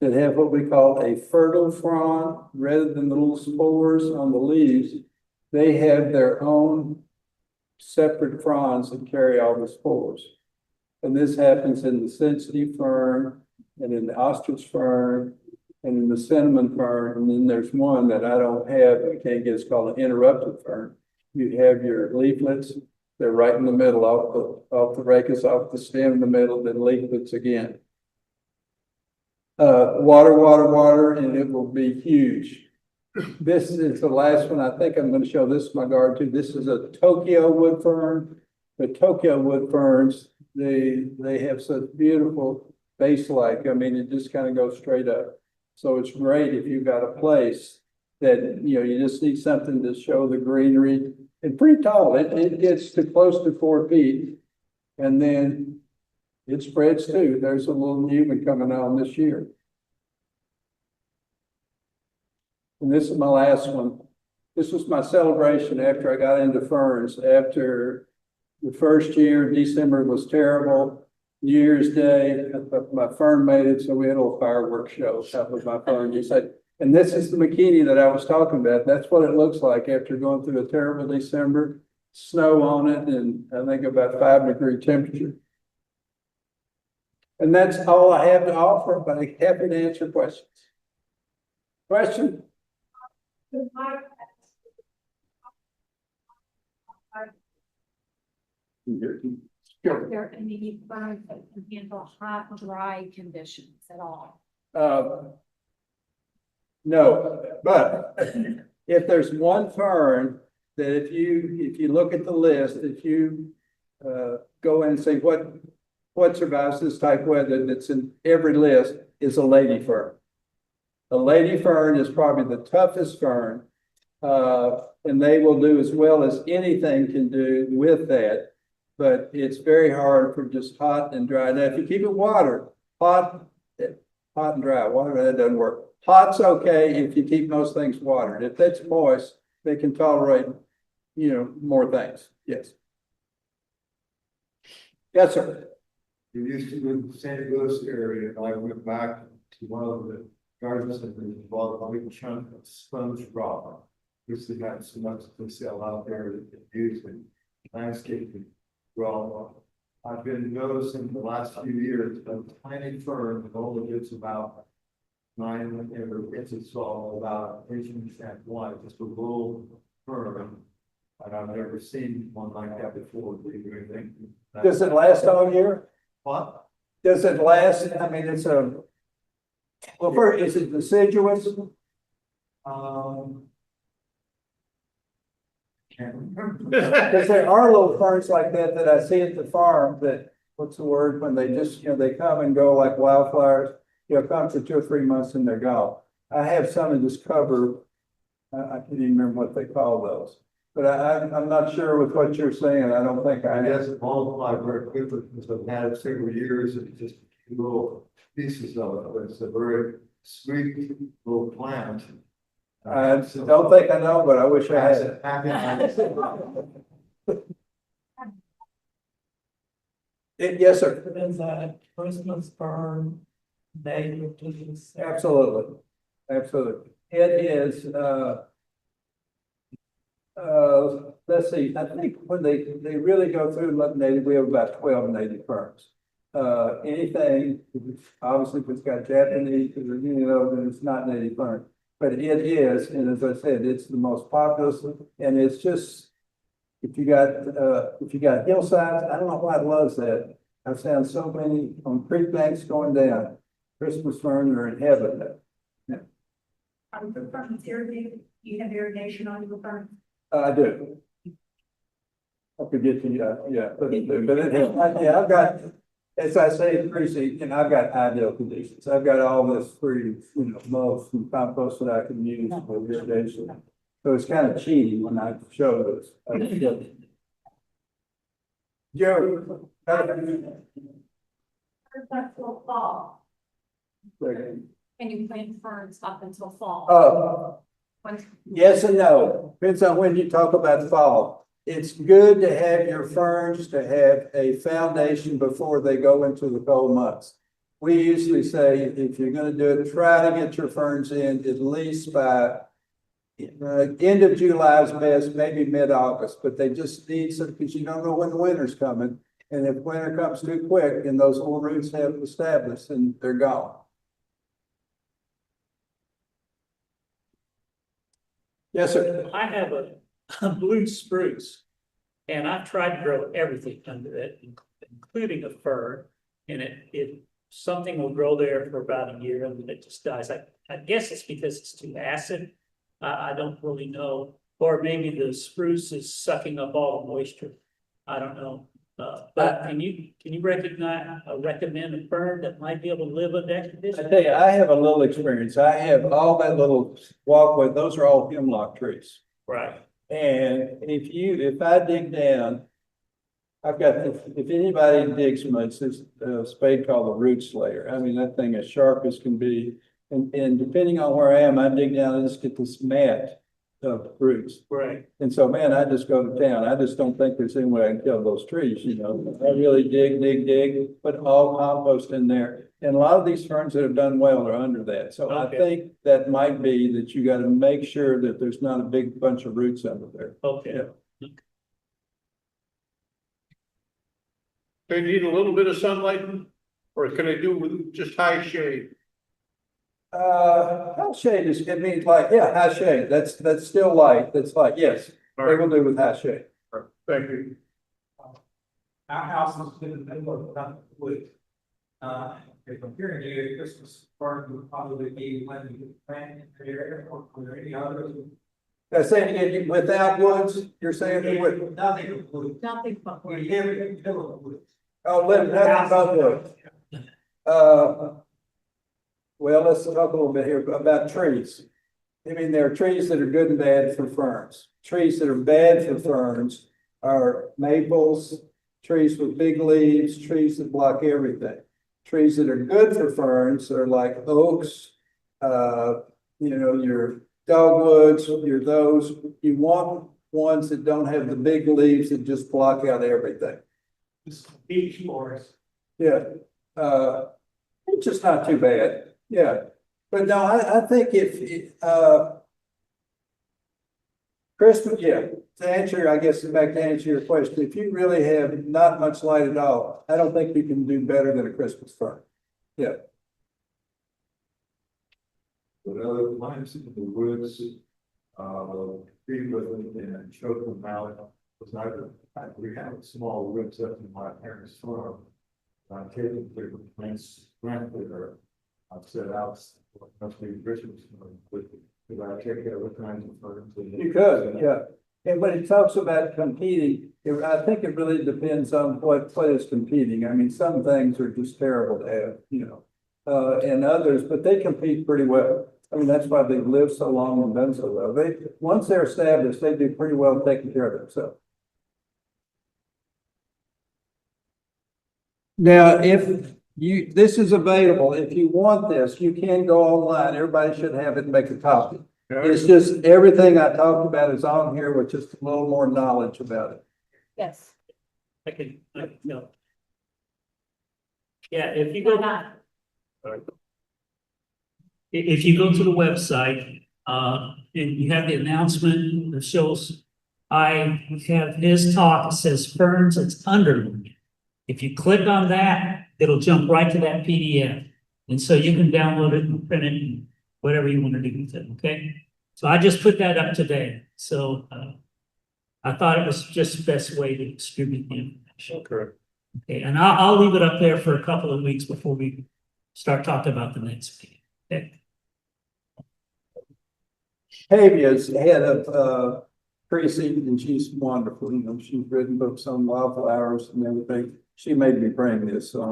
that have what we call a fertile frond. Rather than the little spores on the leaves, they have their own separate fronds that carry all the spores. And this happens in the sensitive fern and in the ostrich fern and in the cinnamon fern. And then there's one that I don't have, I can't get, it's called an interrupted fern. You have your leaflets, they're right in the middle, off the rachis, off the stem in the middle, then leaflets again. Water, and it will be huge. This is the last one. I think I'm going to show this in my garden too. This is a Tokyo wood fern. The Tokyo wood ferns, they have such beautiful base-like. I mean, it just kind of goes straight up. So it's great if you've got a place that, you know, you just need something to show the greenery. And pretty tall. It gets to close to 4 feet. And then it spreads too. There's a little new one coming on this year. And this is my last one. This was my celebration after I got into ferns. After the first year, December was terrible. New Year's Day, my fern made it, so we had a little fireworks show. That was my fern. He said, and this is the McKinney that I was talking about. That's what it looks like after going through a terrible December, snow on it, and I think about 5-degree temperature. And that's all I have to offer, but I'm happy to answer questions. Question? Are there any ferns that can handle hot, dry conditions at all? No, but if there's one fern that if you look at the list, if you go in and say what survives this type of weather that's in every list is a lady fern. A lady fern is probably the toughest fern, and they will do as well as anything can do with that. But it's very hard for just hot and dry. Now, if you keep it hot and dry, water, that doesn't work. Hot's okay if you keep most things watered. If it's moist, they can tolerate, you know, more things. Yes. Yes, sir. You used to live in the St. Louis area, and I went back to one of the gardens and we bought a big chunk of sponge rock. Used to have so much to sell out there that they use in landscaping. Well, I've been noticing the last few years a tiny fern that only gets about 9 inches tall, about 1 inch wide, just a little fern. And I've never seen one like that before. Do you anything? Does it last all year? What? Does it last? I mean, it's well, first, is it deciduous? Can't remember. Because there are little ferns like that I see at the farm that, what's the word, when they just, you know, they come and go like wildflowers. You'll come for 2 or 3 months and they're gone. I have some in this cover. I can't even remember what they call those. But I'm not sure with what you're saying. I don't think I I have. guess it multiplied very quickly because I've had it several years and just little pieces of it. It's a very sweet little plant. I don't think I know, but I wish I had. Yes, sir. Is that Christmas fern native to this? Absolutely. Absolutely. It is, let's see, I think when they really go through native, we have about 12 native ferns. Anything, obviously, if it's got Japanese, or then it's not native fern. But it is, and as I said, it's the most popular, and it's just, if you got hillsides, I don't know why it loves that. I've found so many on creek banks going down. Christmas ferns are in heaven. Are the ferns irrigated? You have irrigation on your ferns? I do. I could get to, yeah, but yeah, I've got, as I say, Tracy, I've got ideal conditions. I've got all this free, mulch and compost that I can use for irrigation. So it's kind of cheating when I show this. Joe. Until fall. And you plant ferns up until fall. When- Yes and no. Depends on when you talk about fall. It's good to have your ferns to have a foundation before they go into the cold months. We usually say, if you're gonna do it, try to get your ferns in at least by end of July is best, maybe mid-August, but they just need some, because you don't know when the winter's coming. And if winter comes too quick and those old roots have established, and they're gone. Yes, sir. I have a blue spruce, and I've tried to grow everything under it, including a fir. And something will grow there for about a year and then it just dies. I guess it's because it's too acid. I don't really know, or maybe the spruce is sucking up all the moisture. I don't know. But can you recommend a fern that might be able to live under that I condition? tell you, I have a little experience. I have all that little walkway, those are all hemlock trees. Right. And if I dig down, I've got, if anybody digs much, there's a spade called a root slayer. I mean, that thing as sharp as can be. And depending on where I am, I dig down and just get this mat of roots. Right. And so, man, I just go to town. I just don't think there's any way I can kill those trees, I really dig, put all compost in there. And a lot of these ferns that have done well are under that. So I Okay. think that might be that you gotta make sure that there's not a big bunch of roots under there. Okay. They need a little bit of sunlight, or can they do with just high shade? High shade is, it means like, yeah, high shade. That's still light. That's light. Yes, All they right, will do with high shade. thank you. Our house is in the middle of the woods. If I'm hearing you, Christmas fern would probably be when you plant in the area, or are there any others? Saying again, without woods, you're saying it would, Nothing of woods. Nothing but. We live in the middle of woods. oh, nothing about woods. Well, let's talk a little bit here about trees. I mean, there are trees that are good and bad for ferns. Trees that are bad for ferns are maples, trees with big leaves, trees that block everything. Trees that are good for ferns are like oaks, your dogwoods, you want ones that don't have the big leaves that just block out everything. Beach forest. Yeah, it's just not too bad. Yeah, but no, I think Christmas, yeah, to answer your question, if you really have not much light at all, I don't think you can do better than a Christmas fern. Yeah. But other plants in the woods, feed with them and choke them out. We have small woods up in my parents' farm. I'm taking different plants, planted or I've set out, must be Christmas, but I take care of what kinds of ferns. You could, yeah. And when it talks about competing, I think it really depends on what is competing. I mean, some things are just terrible to have, and others, but they compete pretty well. I mean, that's why they've lived so long and done so well. Once they're established, they do pretty well taking care of themselves. Now, if this is available, if you want this, you can go online. Everybody should have it and make a copy. It's just, everything I talked about is on here with just a little more knowledge about it. Yes. No. Yeah, if you go, if you go to the website, and you have the announcement that shows, I have his talk, it says ferns, it's underlined. If you click on that, it'll jump right to that PDF. And so you can download it and print it, and whatever you want to do with it, okay? So I just put that up today, so, I thought it was just the best way to distribute the information. Correct. Okay, and I'll leave it up there for a couple of weeks before we start talking about the next meeting. Okay? Tavia's head of precinct, and she's wonderful. You know, she's written books on wildflowers and everything. She made me bring this, so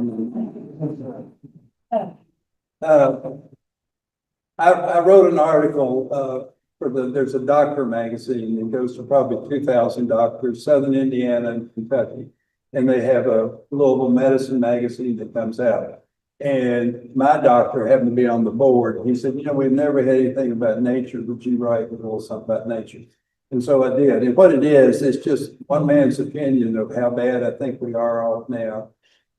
I wrote an article there's a doctor magazine that goes to probably 2,000 doctors, Southern Indiana and Kentucky. And they have a Louisville medicine magazine that comes out. And my doctor happened to be on the board. He said, you know, we've never had anything about nature, but you write a little something about nature. And so I did. And what it is, it's just one man's opinion of how bad I think we are off now,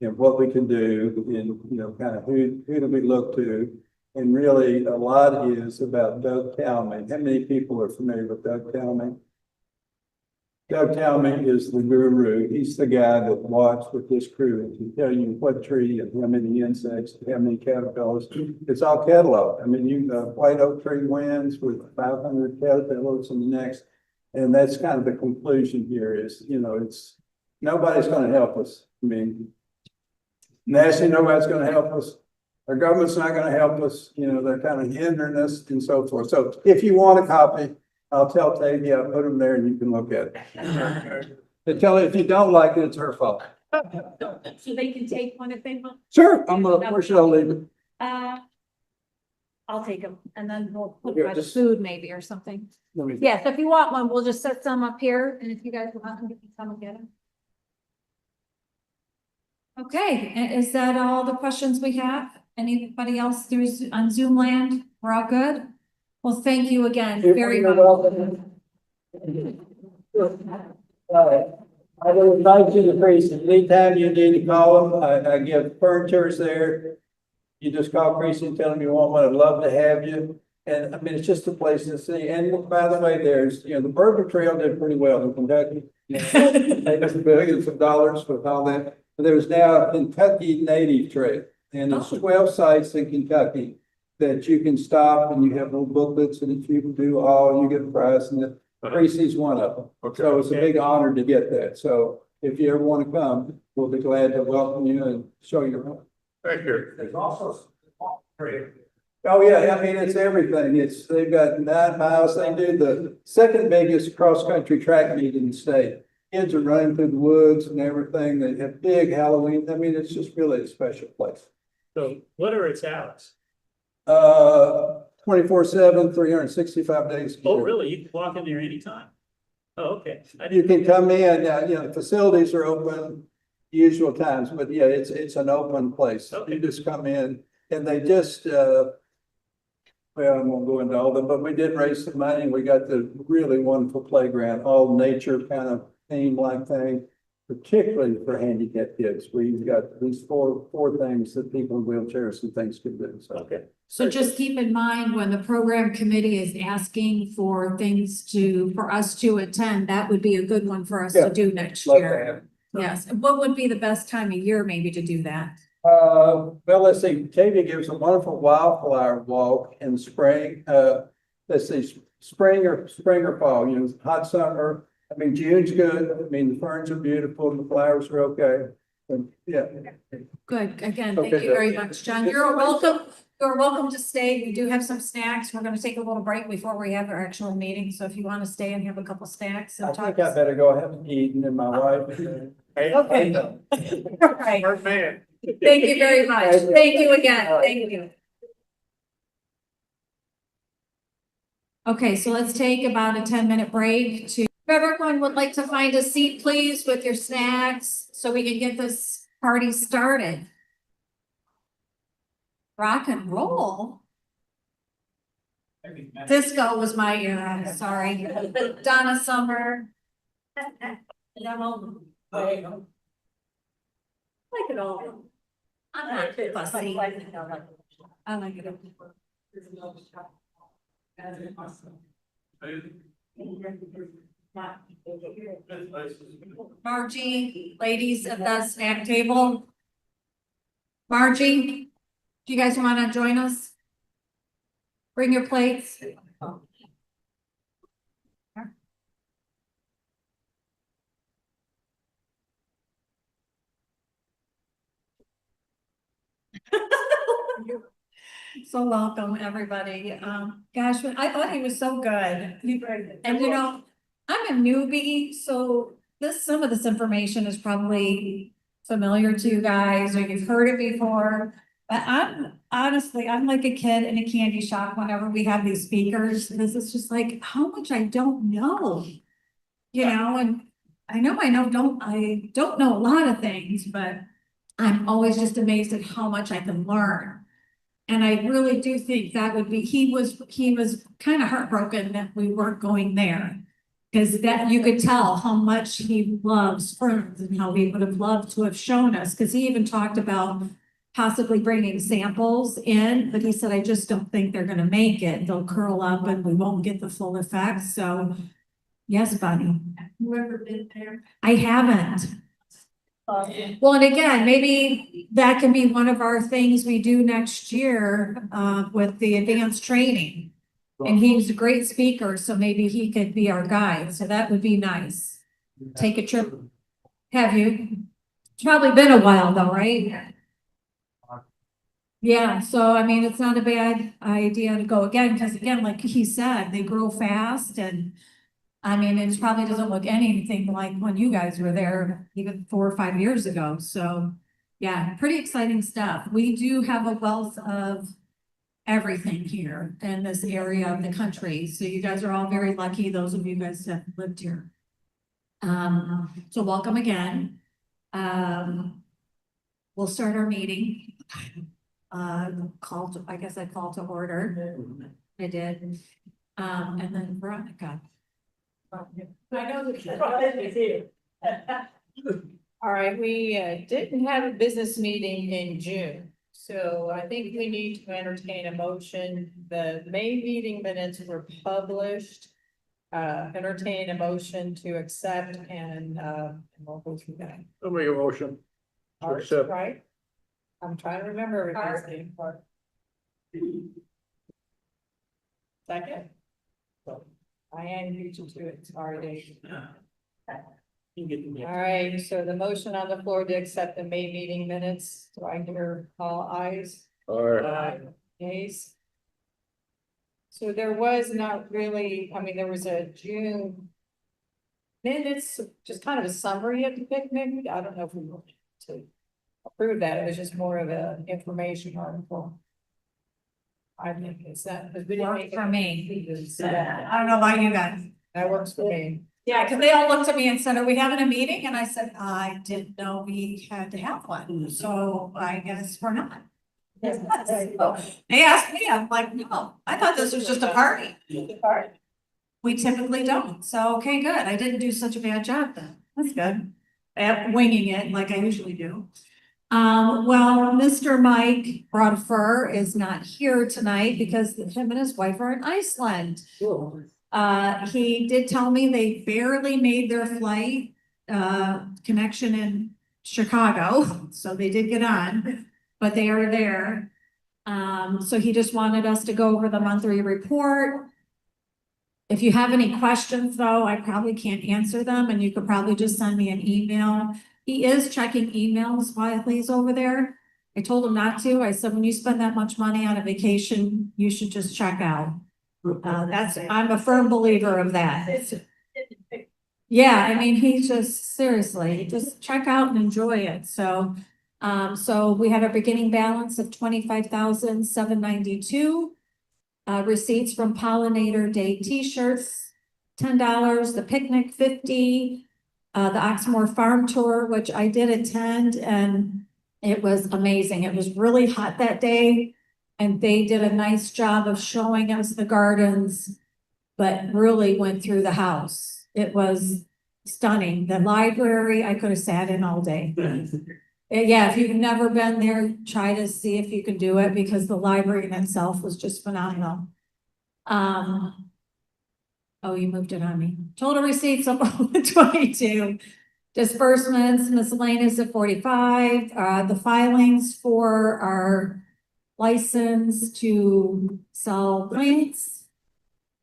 and what we can do, and, you know, kind of who do we look to. And really, a lot is about Doug Talman. How many people are familiar with Doug Talman? Doug Talman is the guru. He's the guy that walks with this crew and can tell you what tree and how many insects, how many caterpillars. It's all cataloged. I mean, white oak tree wins with 500 caterpillars in the next. And that's kind of the conclusion here is, you know, nobody's going to help us. I mean, nationally, nobody's going to help us. Our government's not going to help us. You know, they're kind of hindering us and so forth. So if you want a copy, I'll tell Tavia, I'll put them there and you can look at it. And tell her if you don't like it, it's her fault. So they can take one if they want? Sure, where should I leave it? I'll take them and then we'll put Yeah, it by the just- food maybe or something. Let me- Yes, if you want one, we'll just set some up here and if you guys want them, you can come and get them. Okay, is that all the questions we have? Anybody else on Zoom land? We're all good? Well, thank you again very You're much. welcome. I will invite you to precinct. Anytime you need to call them, I give fern tours there. You just call precinct, tell them you want one. I'd love to have you. And I mean, it's just a place to see. And by the way, there's, you know, the Bourbon Trail did pretty well in Kentucky. Made us billions of dollars with all that. But there's now a Kentucky Native Trail. And there's 12 sites in Kentucky that you can stop and you have little booklets, and if you can do all, you get a prize, and the precinct's one of them. Okay. So it's a big honor to get that. So if you ever want to come, we'll be glad to welcome you and show you around. Thank you. There's also small trade. Oh, yeah, I mean, it's everything. They've got 9 miles. They do the second biggest cross-country track meet in the state. Kids are running through the woods and everything. They have big Halloween. I mean, it's just really a special place. So what are its hours? 24/7, 365 days. a Oh, year. really? You can walk in there anytime? Oh, okay. I You didn't. can come in, you know, the facilities are open usual times, but yeah, it's an open place. Okay. You just come in and they just, well, I won't go into all of them, but we did raise some money. We got the really wonderful playground, all nature kind of theme like thing, particularly for handicapped kids. We've got these four things that people in wheelchairs and things can do, so. Okay. So just keep in mind, when the program committee is asking for things for us to attend, that would be a good one for us Yeah. to do next Love to year. have it. Yes, and what would be the best time of year maybe to do that? Well, let's see, Tavia gives a wonderful wildflower walk in spring. Let's see, spring or fall, you know, hot summer. I mean, June's good. I mean, the ferns are beautiful, the flowers are okay. And, yeah. Good, again, thank Okay, you very much, John. You're welcome to stay. We do have some snacks. We're gonna take a little break before we have our actual meeting, so if you want to stay and have a couple snacks I and talk. think I better go have to eat, and then my wife. Hey, Okay. All right, First man. thank you very much. Thank you again, thank you. Okay, so let's take about a 10-minute break to, if everyone would like to find a seat, please, with your snacks, so we can get this party started. Rock and roll. Disco was my era, sorry. Donna Summer. Demo. Like it all. I'm not fussy. I like it. Margie, ladies at the snack table. Margie, do you guys want to join us? Bring your plates. So welcome, everybody. Gosh, I thought he was so good. And you know, I'm a newbie, so some of this information is probably familiar to you guys, or you've heard it before. But I'm like a kid in a candy shop whenever we have these speakers. This is just like how much I don't know. You know, and I don't know a lot of things, but I'm always just amazed at how much I can learn. And I really do think that would be, he was kind of heartbroken that we weren't going there. Because that you could tell how much he loves ferns and how he would have loved to have shown us, because he even talked about possibly bringing samples in, but he said, I just don't think they're gonna make it. They'll curl up and we won't get the full effect. So yes, Bunny. You ever been there? I haven't. Well, and again, maybe that can be one of our things we do next year with the advanced training. And he was a great speaker, so maybe he could be our guide. So that would be nice. Take a trip. Have you? It's probably been a while though, right? Yeah, so I mean, it's not a bad idea to go again, because again, like he said, they grow fast, and I mean, it probably doesn't look anything like when you guys were there even 4 or 5 years ago. So yeah, pretty exciting stuff. We do have a wealth of everything here in this area of the country. So you guys are all very lucky, those of you guys that have lived here. So welcome again. We'll start our meeting. I guess I called to order. I did. And then Veronica. I know that. All right, we didn't have a business meeting in June, so I think we need to entertain a motion. The May meeting minutes were published. Entertain a motion to accept and we'll go through that. I'll make a motion. To Art, accept. right? I'm trying to remember everything's name. Second? I am used to it, sorry, Dave. You get the- All right, so the motion on the floor to accept the May meeting minutes, do I hear all ayes? All right. Nays? So there was not really, I mean, there was a June minutes, just kind of a summary of the picnic. I don't know if we wanted to approve that. It was just more of an information article. I think it's that. Worked for me. That I don't know about you guys. works for me. Yeah, because they all looked at me and said, are we having a meeting? And I said, I didn't know we had to have one, so I guess we're not. They asked me, I'm like, no, I thought this was just a party. We typically don't, so, okay, good, I didn't do such a bad job then, that's good. At winging it like I usually do. Well, Mr. Mike Broadfur is not here tonight because him and his wife are in Iceland. He did tell me they barely made their flight, connection in Chicago, so they did get on, but they are there. So he just wanted us to go over the monthly report. If you have any questions though, I probably can't answer them, and you could probably just send me an email. He is checking emails while he's over there. I told him not to. I said, when you spend that much money on a vacation, you should just check out. I'm a firm believer of that. Yeah, I mean, he's just seriously, just check out and enjoy it. So, so we had a beginning balance of 25,792. receipts from Pollinator Day t-shirts, $10, the picnic, 50, the Oxmoor Farm Tour, which I did attend, and it was amazing. It was really hot that day, and they did a nice job of showing us the gardens, but really went through the house. It was stunning. The library, I could have sat in all day. Yeah, if you've never been there, try to see if you can do it, because the library in itself was just phenomenal. Oh, you moved it on me. Total receipts of 22. Disbursements, miscellaneous of 45. The filings for our license to sell plants.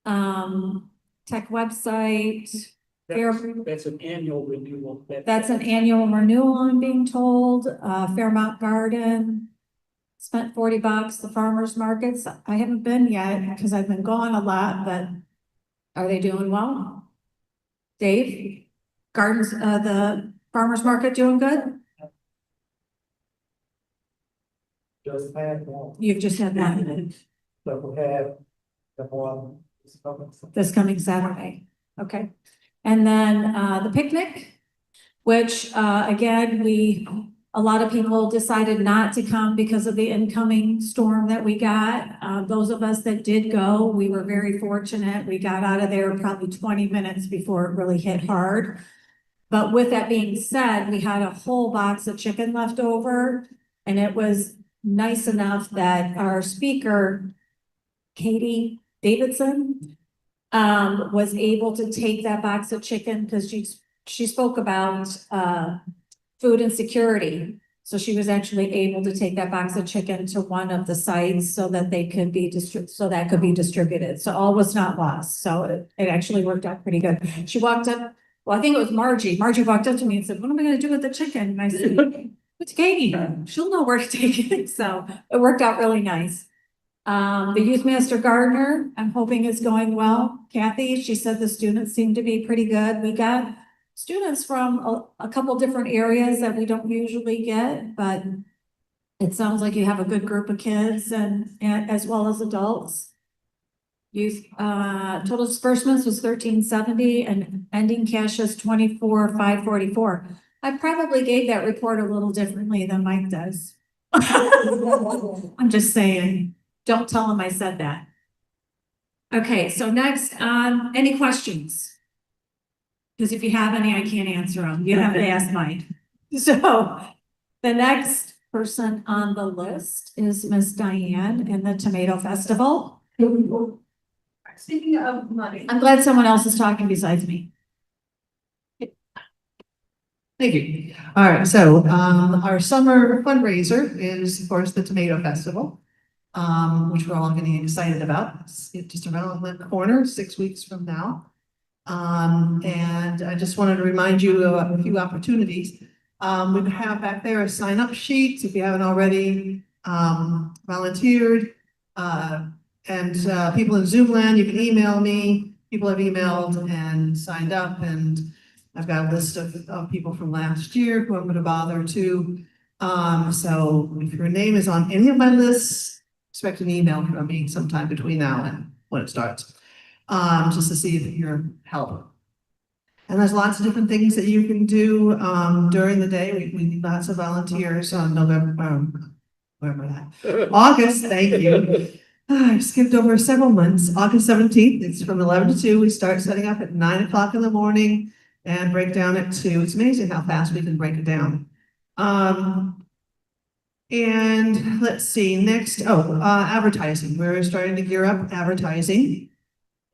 Tech website. That's an annual renewal. That's an annual renewal, I'm being told. Fairmount Garden. Spent $40. The farmers markets, I haven't been yet because I've been gone a lot, but are they doing well? Dave? Gardens, the farmers market doing good? Just had one, You've just had that but we have the one. this coming Saturday. Okay. And then, the picnic, which, again, a lot of people decided not to come because of the incoming storm that we got. Those of us that did go, we were very fortunate. We got out of there probably 20 minutes before it really hit hard. But with that being said, we had a whole box of chicken left over, and it was nice enough that our speaker, Katie Davidson, was able to take that box of chicken because she spoke about food insecurity. So she was actually able to take that box of chicken to one of the sites so that they could be could be distributed. So all was not lost. So it actually worked out pretty good. She walked up, well, I think it was Margie. Margie walked up to me and said, "What am I gonna do with the chicken?" And I said, "It's Katie. She'll know where to take it." So it worked out really nice. The youth master gardener, I'm hoping is going well. Kathy, she said the students seem to be pretty good. We got students from a couple different areas that we don't usually get, but it sounds like you have a good group of kids and as well as adults. Youth, total disbursements was 1370 and ending cash is 24,544. I probably gave that report a little differently than Mike does. I'm just saying. Don't tell him I said that. Okay, so next, any questions? Because if you have any, I can't answer them. You have to ask Mike. So the next person on the list is Miss Diane in the Tomato Festival. Speaking of money. I'm glad someone else is talking besides me. Thank you. All right, so our summer fundraiser is, of course, the Tomato Festival, which we're all getting excited about. It's just around the corner, 6 weeks from now. And I just wanted to remind you of a few opportunities. We have back there a sign-up sheet if you haven't already volunteered. And people in Zoom land, you can email me. People have emailed and signed up, and I've got a list of people from last year who I'm going to bother to. So if your name is on any of my lists, expect an email from me sometime between now and when it starts, just to see if you're help. And there's lots of different things that you can do during the day. We need lots of volunteers on November, where am I at? August, thank you. I skipped over several months. August 17th, it's from 11 to 2. We start setting up at 9 o'clock in the morning and break down at 2. It's amazing how fast we can break it down. And let's see, next, advertising. We're starting to gear up advertising.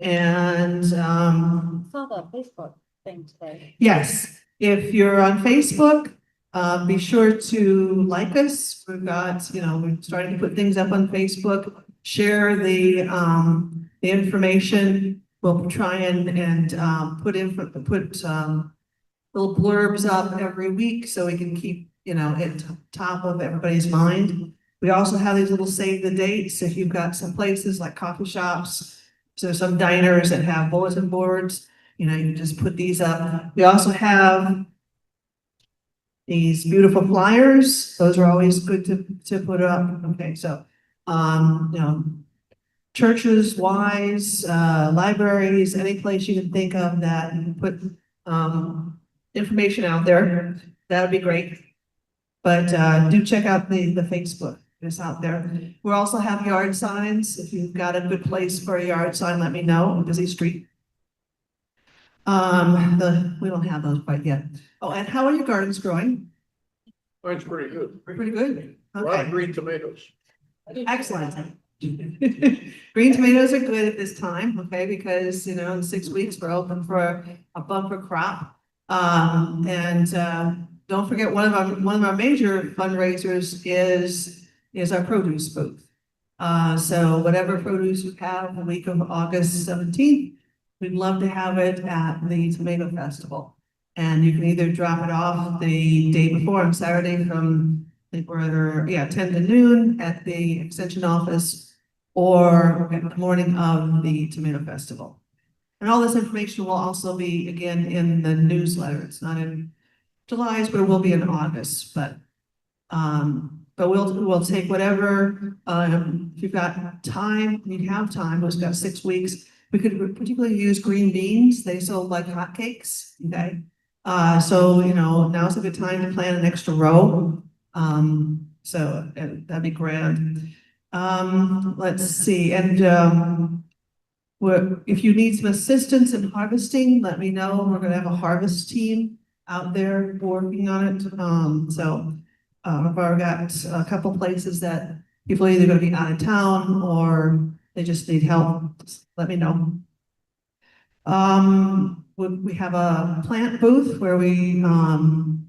And Saw the Facebook thing today. yes, if you're on Facebook, be sure to like us. We've got, we're starting to put things up on Facebook. Share the information. We'll try and put little blurbs up every week so we can keep, at top of everybody's mind. We also have these little save the dates. If you've got some places like coffee shops, so some diners that have bulletin boards, you can just put these up. We also have these beautiful flyers. Those are always good to put up. Okay, so churches, Ys, libraries, any place you can think of that you can put, information out there, that would be great. But, do check out the Facebook, it's out there. We also have yard signs. If you've got a good place for a yard sign, let me know, a busy street. We don't have those quite yet. Oh, and how are your gardens growing? Mine's pretty good. Pretty good. A lot of Okay, green tomatoes. excellent. Green tomatoes are good at this time, okay, because, you know, in 6 weeks, we're open for a bumper crop. Don't forget, one of our major fundraisers is our produce booth. So whatever produce you have the week of August 17th, we'd love to have it at the Tomato Festival. And you can either drop it off the day before on Saturday from, I think we're, 10 to noon at the extension office, or at the morning of the Tomato Festival. And all this information will also be, again, in the newsletter. It's not in July's, but it will be in August, but we'll take whatever, if you've got time, you have time, we've got 6 weeks. We could particularly use green beans. They sold like hotcakes, okay? So, you know, now's a good time to plant an extra row. That'd be grand. Let's see, and, if you need some assistance in harvesting, let me know. We're gonna have a harvest team out there working on it. I've already got a couple places that people are either gonna be out of town or they just need help. Just let me know. We have a plant booth where we,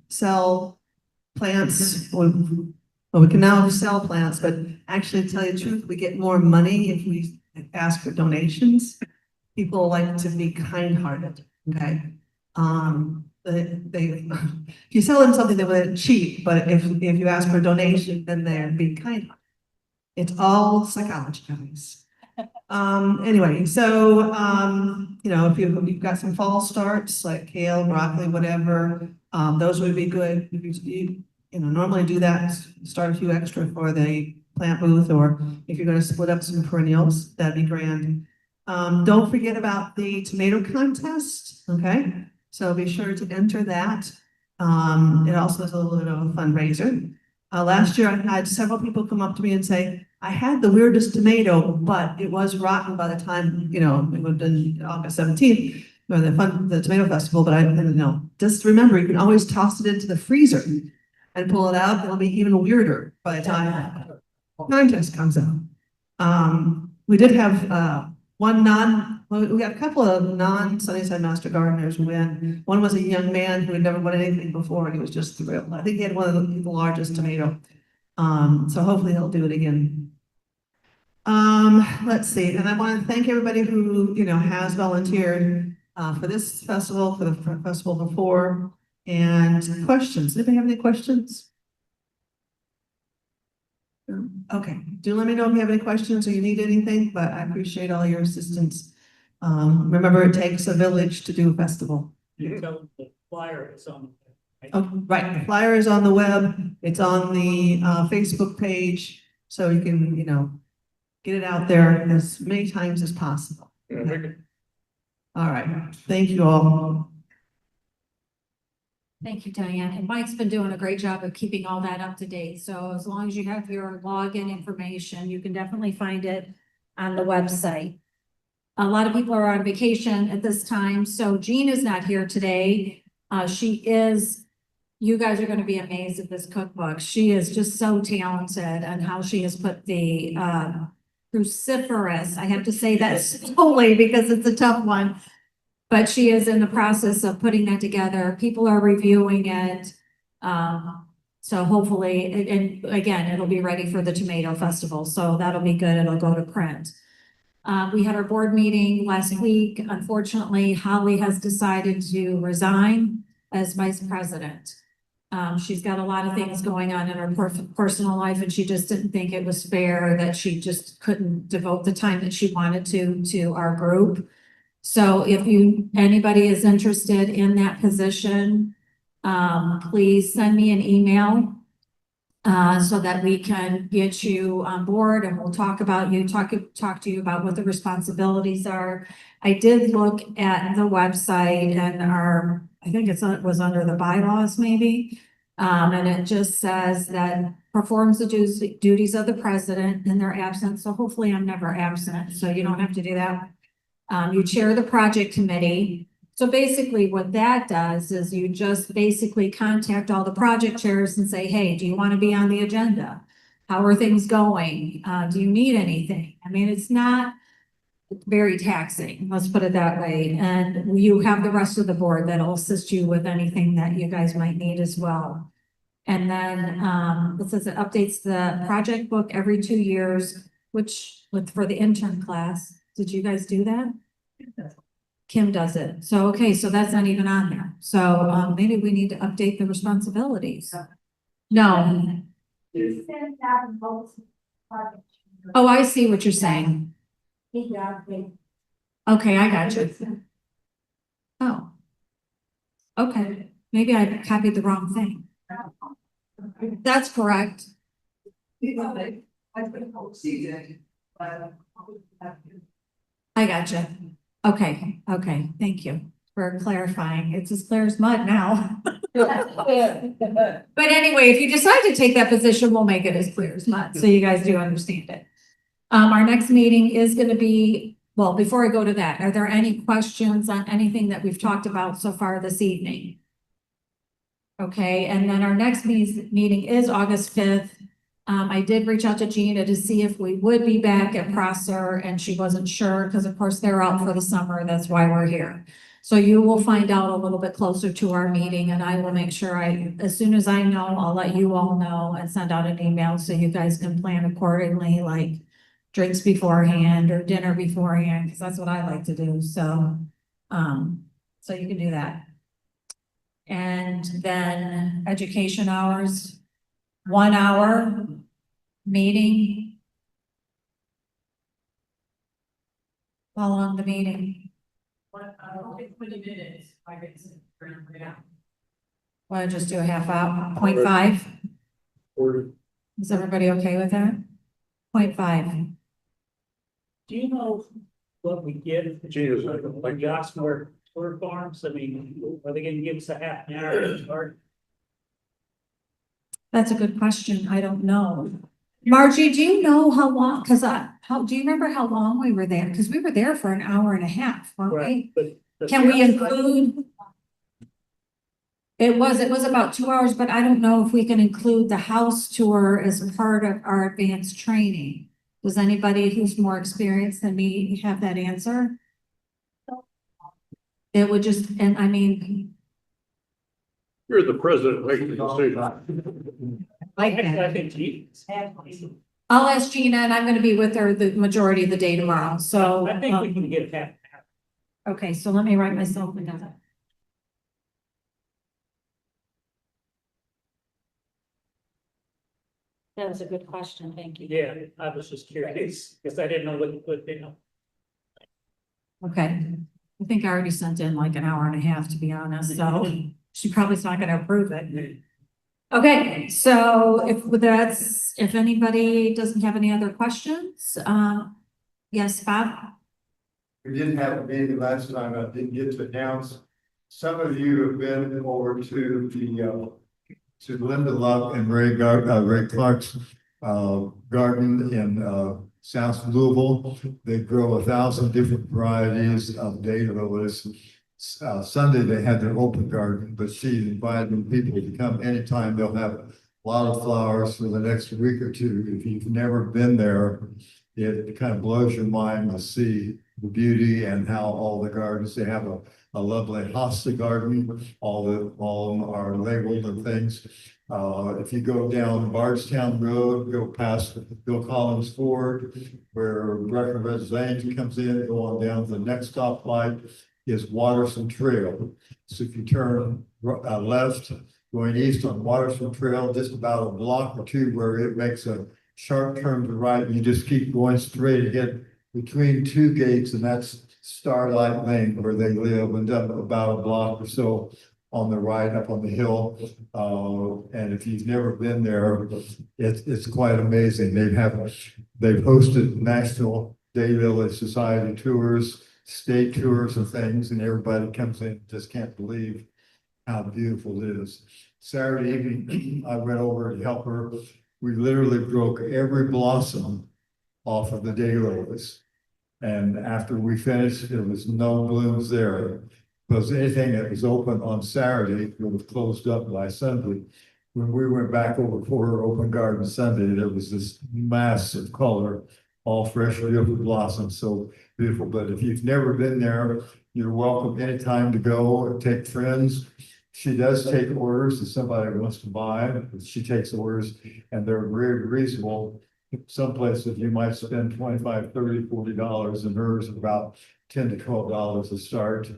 sell plants. Well, we can now sell plants, but actually, to tell you the truth, we get more money if we ask for donations. People like to be kind-hearted, okay? If you sell them something, they will cheap, but if you ask for a donation, then they're being kind-hearted. It's all psychology, guys. Anyway, so, you know, if you've got some fall starts, like kale, broccoli, whatever, those would be good. You know, normally do that, start a few extra for the plant booth, or if you're gonna split up some perennials, that'd be grand. Don't forget about the tomato contest, okay? So be sure to enter that. It also is a little bit of a fundraiser. Last year I had several people come up to me and say, I had the weirdest tomato, but it was rotten by the time, you know, it would have been August 17th, or the tomato festival, but I didn't know. Just remember, you can always toss it into the freezer and pull it out. It'll be even weirder by the time the contest comes out. We did have we got a couple of non-Sunnyside Master Gardeners win. One was a young man who had never won anything before, and he was just thrilled. I think he had one of the largest tomato. So hopefully he'll do it again. Let's see, and I want to thank everybody who, you know, has volunteered for this festival, for the festival before. And questions, anybody have any questions? Okay, do let me know if you have any questions or you need anything, but I appreciate all your assistance. Remember, it takes a village to do a festival. You tell them the flyer is on. Oh, right, the flyer is on the web, it's on the Facebook page, so you can, you know, get it out there as many times as possible. All right, thank you all. Thank you, Diane. And Mike's been doing a great job of keeping all that up to date. So as long as you have your login information, you can definitely find it on the website. A lot of people are on vacation at this time, so Jean is not here today. You guys are gonna be amazed at this cookbook. She is just so talented on how she has put the cruciferous, I have to say that slowly because it's a tough one. But she is in the process of putting that together. People are reviewing it. So hopefully, and again, it'll be ready for the Tomato Festival. So that'll be good. It'll go to print. We had our board meeting last week. Unfortunately, Holly has decided to resign as vice president. She's got a lot of things going on in her personal life, and she just didn't think it was fair that she just couldn't devote the time that she wanted to our group. So if anybody is interested in that position, please send me an email. so that we can get you on board and we'll talk to you about what the responsibilities are. I did look at the website and I think it was under the bylaws maybe. And it just says that performs the duties of the president in their absence. So hopefully I'm never absent, so you don't have to do that. You chair the project committee. So basically what that does is you just basically contact all the project chairs and say, hey, do you want to be on the agenda? How are things going? Do you need anything? I mean, it's not very taxing, let's put it that way. And you have the rest of the board that'll assist you with anything that you guys might need as well. And then it says it updates the project book every 2 years, for the intern class. Did you guys do that? Kim does it. So, okay, so that's not even on there. So maybe we need to update the responsibilities. No. You sent out most projects. Oh, I see what you're saying. Yeah. Okay, I got you. Oh. Okay, maybe I copied the wrong thing. That's correct. I got you. Okay, thank you for clarifying. It's as clear as mud now. But anyway, if you decide to take that position, we'll make it as clear as mud, so you guys do understand it. Our next meeting is gonna be, well, before I go to that, are there any questions on anything that we've talked about so far this evening? Okay, and then our next meeting is August 5th. I did reach out to Gina to see if we would be back at Prosser, and she wasn't sure, because of course they're out for the summer, that's why we're here. So you will find out a little bit closer to our meeting, and I will make sure as soon as I know, I'll let you all know and send out an email so you guys can plan accordingly, like drinks beforehand or dinner beforehand, because that's what I like to do, so you can do that. And then education hours, 1 hour meeting. How long the meeting? 20 minutes. Want to just do a half hour, 0.5? Is everybody okay with that? 0.5. Do you know what we get? Gina's Like Jocksmore Tour Farms, I mean, are they gonna give us a half an hour or? That's a good question. I don't know. Margie, do you know how long, do you remember how long we were there? Because we were there for an hour and a half, weren't we? But Can we include? It was about 2 hours, but I don't know if we can include the house tour as part of our advanced training. Does anybody who's more experienced than me have that answer? It would just, and I mean, You're the president, making the decision. like Actually, that. I think Gina. I'll ask Gina, and I'm gonna be with her the majority of the day tomorrow, so. I think we can get half an hour. Okay, so let me write myself down. That was a good question, thank you. Yeah, I was just curious, because I didn't know what to put down. Okay, I think I already sent in like an hour and a half, to be honest, so she probably's not gonna approve it. Okay, so if anybody doesn't have any other questions, yes, Bob? We didn't have a meeting last time, I didn't get to announce. Some of you have been over to to Linda Luck and Ray Clark's garden in South Louisville. They grow 1,000 different varieties of daylilies. Sunday they had their open garden, but she invited people to come anytime. They'll have a lot of flowers for the next week or two. If you've never been there, it kind of blows your mind to see the beauty and how all the gardens, they have a lovely hosta garden. All of them are labeled and things. If you go down Bardstown Road, go past Bill Collins Ford, where Breckenridge Lane comes in, go on down to the next stoplight is Waterson Trail. So if you turn left, going east on Waterson Trail, just about a block or two where it makes a sharp turn to the right, you just keep going straight ahead between two gates, and that's Starlight Lane where they live, and up about a block or so on the ride up on the hill. And if you've never been there, it's quite amazing. They've hosted National Daylily Society tours, state tours and things, and everybody comes in, just can't believe how beautiful it is. Saturday evening, I went over to help her. We literally broke every blossom off of the daylilies. And after we finished, there was no blooms there. Because anything that was open on Saturday would have closed up by Sunday. When we went back over for Open Garden Sunday, there was this mass of color, all fresh, beautiful blossoms, so beautiful. But if you've never been there, you're welcome anytime to go and take friends. She does take orders if somebody wants to buy. She takes orders and they're very reasonable. Some places you might spend $25, $30, $40, and hers are about $10 to $12 a start.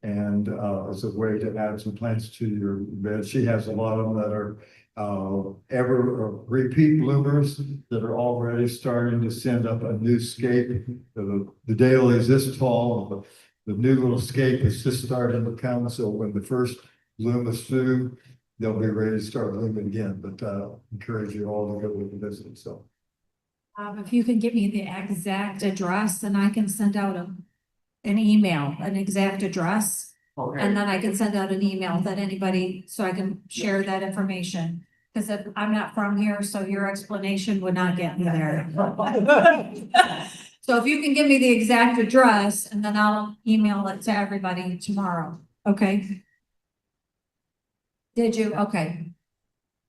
And as a way to add some plants to your bed. She has a lot of them that are repeat bloomers that are already starting to send up a new scape. The daylily is this tall, the new little scape is just starting to come. So when the first bloom is through, they'll be ready to start blooming again. But encourage you all to go and visit. So If you can give me the exact address, then I can send out an email, an exact address. And then I can send out an email that anybody, so I can share that information. Because if I'm not from here, so your explanation would not get me there. So if you can give me the exact address and then I'll email it to everybody tomorrow, okay? Did you? Okay.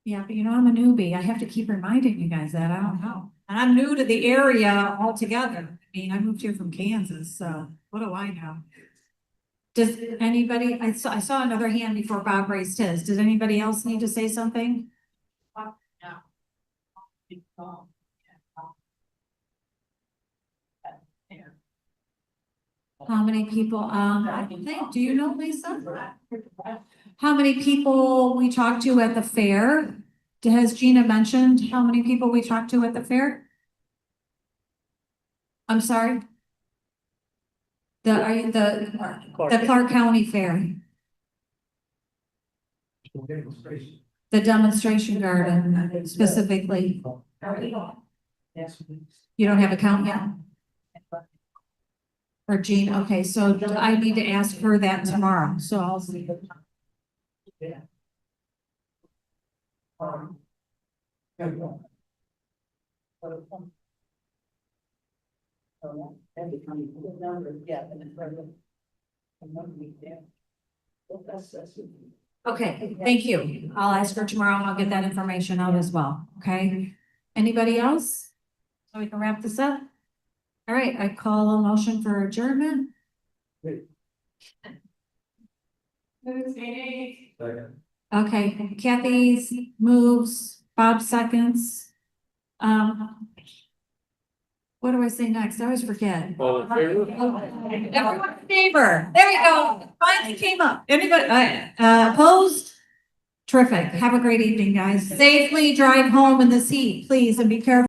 Yeah, but you know, I'm a newbie. I have to keep reminding you guys that I don't know. And I'm new to the area altogether. I mean, I moved here from Kansas, so what do I know? Does anybody, I saw another hand before Bob raised his. Does anybody else need to say something? How many people, I think, do you know, Lisa? How many people we talked to at the fair? Has Gina mentioned how many people we talked to at the fair? I'm sorry? The Clark County Fair, the demonstration garden specifically. You don't have a count yet? Or Jean, okay, so I need to ask her that tomorrow, so I'll see. Okay, thank you. I'll ask her tomorrow and I'll get that information out as well, okay? Anybody else? So we can wrap this up? All right, I call a motion for adjournment. Okay, Kathy moves, Bob seconds. What do I say next? I always forget. All in favor? Everyone in favor. There you go. Finally came up. Anybody, opposed? Terrific. Have a great evening, guys. Safely drive home in this heat, please, and be careful.